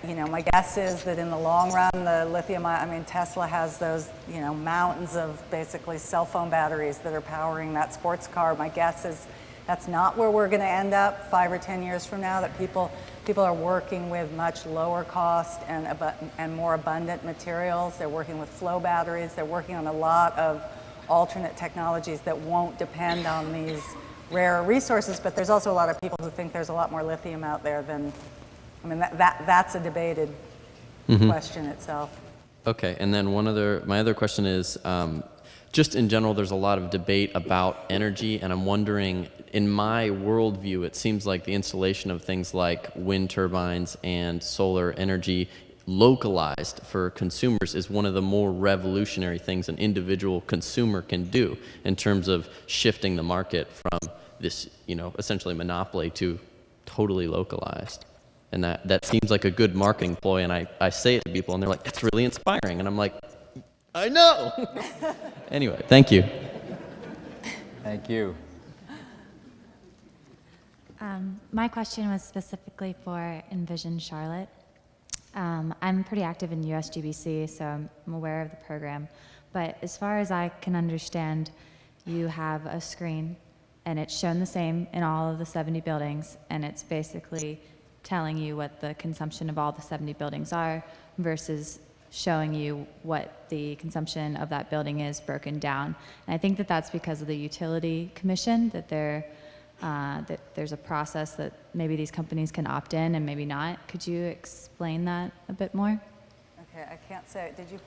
You know, my guess is that in the long run, the lithium, I mean, Tesla has those, you know, mountains of basically cell phone batteries that are powering that sports car. My guess is that's not where we're going to end up 5 or 10 years from now, that people are working with much lower cost and more abundant materials. They're working with flow batteries. They're working on a lot of alternate technologies that won't depend on these rare resources, but there's also a lot of people who think there's a lot more lithium out there than, I mean, that's a debated question itself. Okay, and then my other question is, just in general, there's a lot of debate about energy, and I'm wondering, in my worldview, it seems like the installation of things like wind turbines and solar energy localized for consumers is one of the more revolutionary things an individual consumer can do in terms of shifting the market from this, you know, essentially monopoly to totally localized. And that seems like a good marketing ploy, and I say it to people, and they're like, that's really inspiring. And I'm like, I know! Anyway, thank you. Thank you. My question was specifically for Envision Charlotte. I'm pretty active in USGBC, so I'm aware of the program. But as far as I can understand, you have a screen, and it's shown the same in all of the 70 buildings, and it's basically telling you what the consumption of all the 70 buildings are versus showing you what the consumption of that building is broken down. And I think that that's because of the utility commission, that there's a process that maybe these companies can opt in and maybe not. Could you explain that a bit more? Okay, I can't say, did you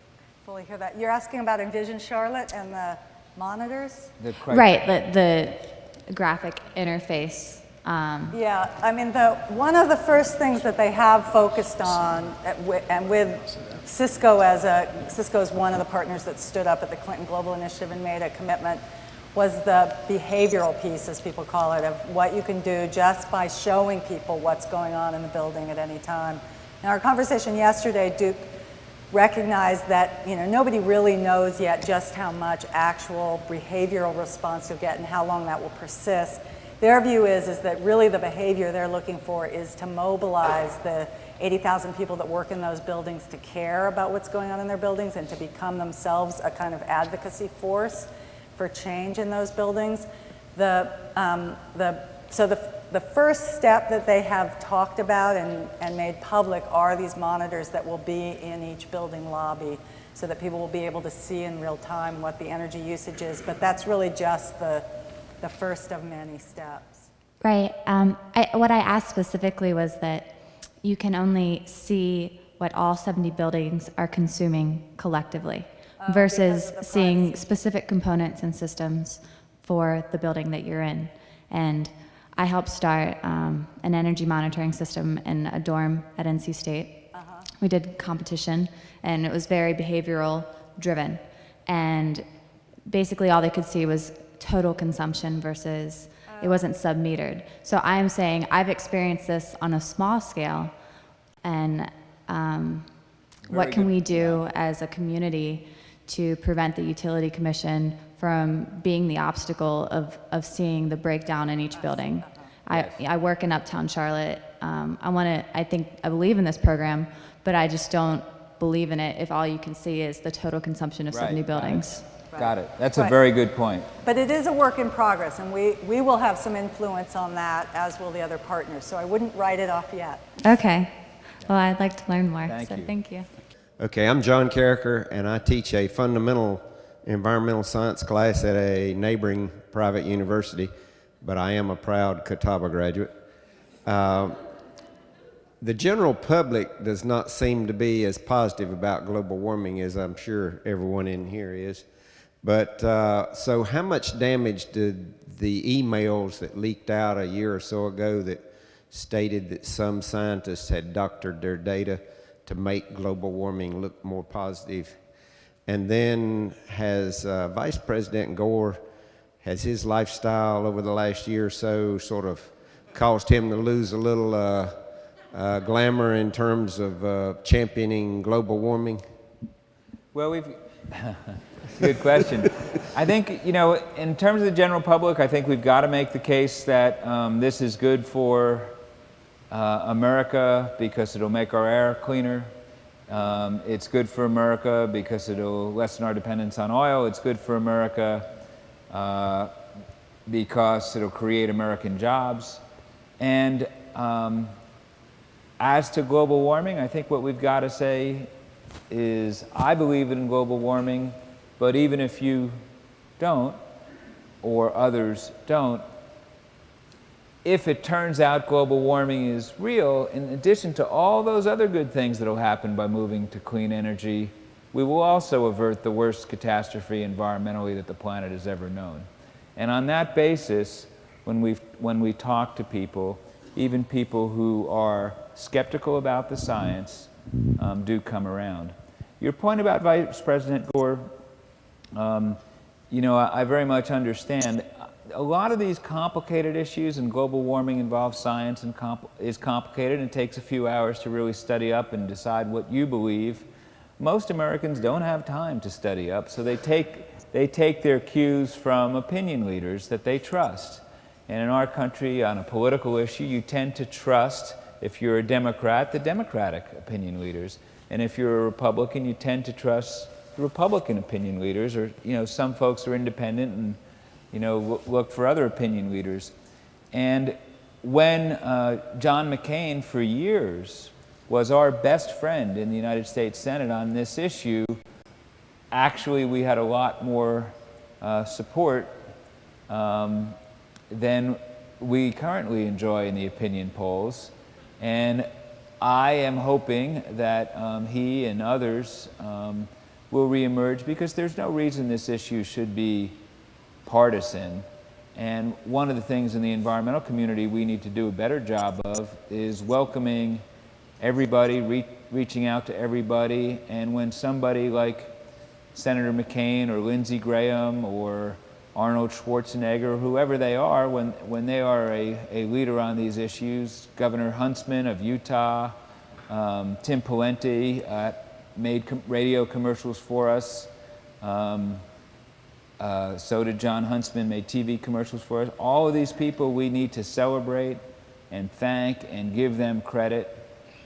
fully hear that? You're asking about Envision Charlotte and the monitors? Right, the graphic interface. Yeah, I mean, one of the first things that they have focused on, and with Cisco Cisco is one of the partners that stood up at the Clinton Global Initiative and made a commitment, was the behavioral piece, as people call it, of what you can do just by showing people what's going on in the building at any time. In our conversation yesterday, Duke recognized that nobody really knows yet just how much actual behavioral response you'll get and how long that will persist. Their view is that really the behavior they're looking for is to mobilize the 80,000 people that work in those buildings to care about what's going on in their buildings and to become themselves a kind of advocacy force for change in those buildings. So the first step that they have talked about and made public are these monitors that will be in each building lobby so that people will be able to see in real time what the energy usage is. But that's really just the first of many steps. Right. What I asked specifically was that you can only see what all 70 buildings are consuming collectively versus seeing specific components and systems for the building that you're in. And I helped start an energy monitoring system in a dorm at NC State. We did competition, and it was very behavioral driven. And basically all they could see was total consumption versus it wasn't sub-metered. So I'm saying I've experienced this on a small scale, and what can we do as a community to prevent the utility commission from being the obstacle of seeing the breakdown in each building? I work in Uptown Charlotte. I believe in this program, but I just don't believe in it if all you can see is the total consumption of 70 buildings. Got it. That's a very good point. But it is a work in progress, and we will have some influence on that, as will the other partners. So I wouldn't write it off yet. Okay. Well, I'd like to learn more. Thank you. Okay, I'm John Carricker, and I teach a fundamental environmental science class at a neighboring private university, but I am a proud Catawba graduate. The general public does not seem to be as positive about global warming as I'm sure everyone in here is. But so how much damage did the emails that leaked out a year or so ago that stated that some scientists had doctored their data to make global warming look more positive? And then has Vice President Gore, has his lifestyle over the last year or so sort of caused him to lose a little glamour in terms of championing global warming? Well, good question. I think, in terms of the general public, I think we've got to make the case that this is good for America because it'll make our air cleaner. It's good for America because it'll lessen our dependence on oil. It's good for America because it'll create American jobs. And as to global warming, I think what we've got to say is I believe in global warming, but even if you don't, or others don't, if it turns out global warming is real, in addition to all those other good things that will happen by moving to clean energy, we will also avert the worst catastrophe environmentally that the planet has ever known. And on that basis, when we talk to people, even people who are skeptical about the science, do come around. Your point about Vice President Gore, I very much understand. A lot of these complicated issues, and global warming involves science and is complicated and takes a few hours to really study up and decide what you believe. Most Americans don't have time to study up, so they take their cues from opinion leaders that they trust. And in our country, on a political issue, you tend to trust, if you're a Democrat, the Democratic opinion leaders. And if you're a Republican, you tend to trust the Republican opinion leaders, or some folks are independent and look for other opinion leaders. And when John McCain, for years, was our best friend in the United States Senate on this issue, actually we had a lot more support than we currently enjoy in the opinion polls. And I am hoping that he and others will reemerge, because there's no reason this issue should be partisan. And one of the things in the environmental community we need to do a better job of is welcoming everybody, reaching out to everybody. And when somebody like Senator McCain or Lindsey Graham or Arnold Schwarzenegger, whoever they are, when they are a leader on these issues, Governor Huntsman of Utah, Tim Pawlenty made radio commercials for us. So did John Huntsman, made TV commercials for us. All of these people we need to celebrate and thank and give them credit.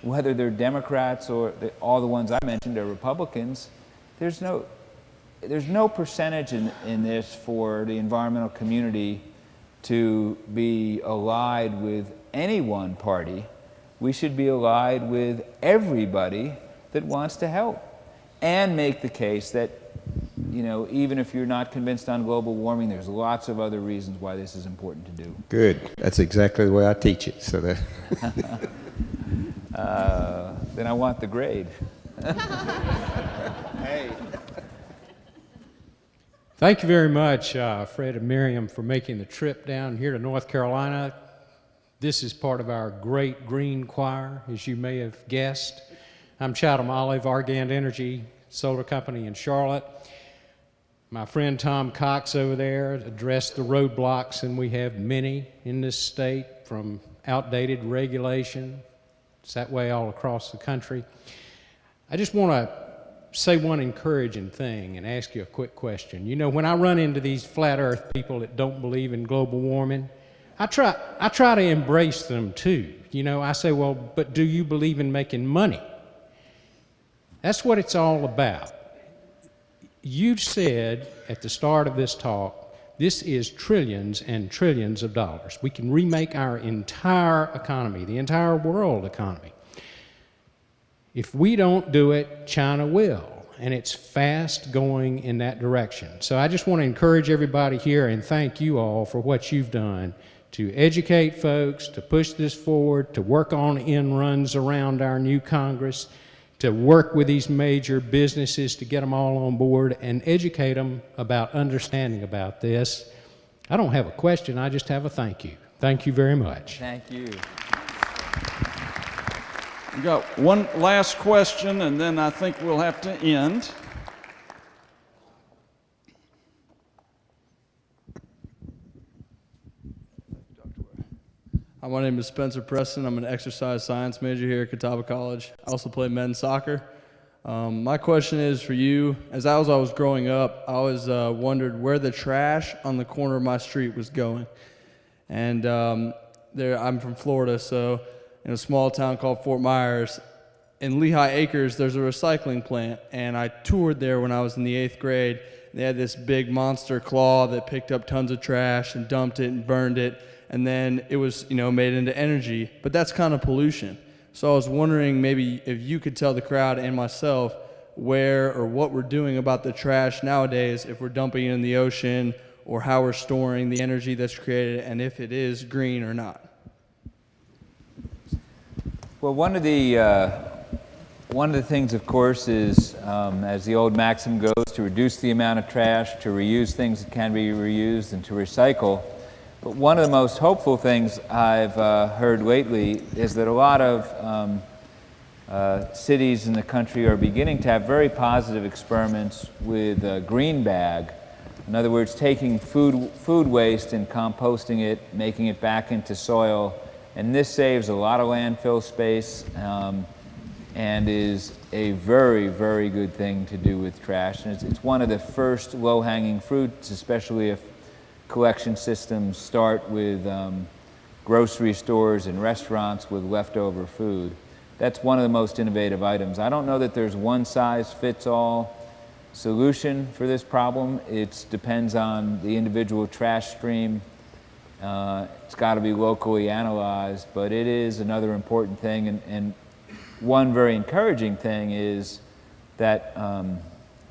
Whether they're Democrats or all the ones I mentioned are Republicans, there's no percentage in this for the environmental community to be allied with any one party. We should be allied with everybody that wants to help and make the case that, you know, even if you're not convinced on global warming, there's lots of other reasons why this is important to do. Good. That's exactly the way I teach it. So that. Then I want the grade. Hey. Thank you very much, Fred and Miriam, for making the trip down here to North Carolina. This is part of our great green choir, as you may have guessed. I'm Chatham Olive, Argand Energy Solar Company in Charlotte. My friend Tom Cox over there addressed the roadblocks, and we have many in this state, from outdated regulation. It's that way all across the country. I just want to say one encouraging thing and ask you a quick question. You know, when I run into these flat earth people that don't believe in global warming, I try to embrace them too. You know, I say, well, but do you believe in making money? That's what it's all about. You said at the start of this talk, this is trillions and trillions of dollars. We can remake our entire economy, the entire world economy. If we don't do it, China will, and it's fast going in that direction. So I just want to encourage everybody here and thank you all for what you've done to educate folks, to push this forward, to work on end runs around our new Congress, to work with these major businesses to get them all on board and educate them about understanding about this. I don't have a question, I just have a thank you. Thank you very much. Thank you. We've got one last question, and then I think we'll have to end. Hi, my name is Spencer Preston. I'm an exercise science major here at Catawba College. I also play men's soccer. My question is for you. As I was growing up, I always wondered where the trash on the corner of my street was going. And I'm from Florida, so in a small town called Fort Myers, in Lehigh Acres, there's a recycling plant, and I toured there when I was in the 8th grade. They had this big monster claw that picked up tons of trash and dumped it and burned it, and then it was, made into energy. But that's kind of pollution. So I was wondering maybe if you could tell the crowd and myself where or what we're doing about the trash nowadays, if we're dumping it in the ocean, or how we're storing the energy that's created, and if it is green or not. Well, one of the things, of course, is, as the old maxim goes, to reduce the amount of trash, to reuse things that can be reused, and to recycle. But one of the most hopeful things I've heard lately is that a lot of cities in the country are beginning to have very positive experiments with a green bag. In other words, taking food waste and composting it, making it back into soil. And this saves a lot of landfill space and is a very, very good thing to do with trash. And it's one of the first low-hanging fruits, especially if collection systems start with grocery stores and restaurants with leftover food. That's one of the most innovative items. I don't know that there's one-size-fits-all solution for this problem. It depends on the individual trash stream. It's got to be locally analyzed, but it is another important thing. And one very encouraging thing is that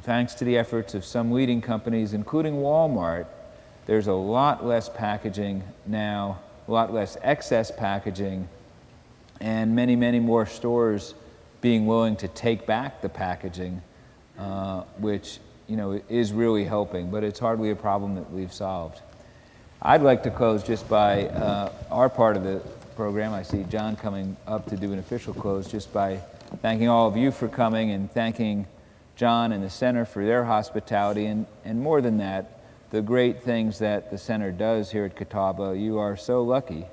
thanks to the efforts of some leading companies, including Walmart, there's a lot less packaging now, a lot less excess packaging, and many, many more stores being willing to take back the packaging, which is really helping, but it's hardly a problem that we've solved. I'd like to close just by our part of the program. I see John coming up to do an official close, just by thanking all of you for coming and thanking John and the Center for their hospitality, and more than that, the great things that the Center does here at Catawba. You are so lucky.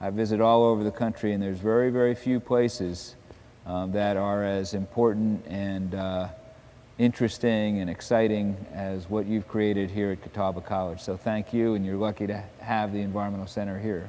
I visit all over the country, and there's very, very few places that are as important and interesting and exciting as what you've created here at Catawba College. So thank you, and you're lucky to have the Environmental Center here.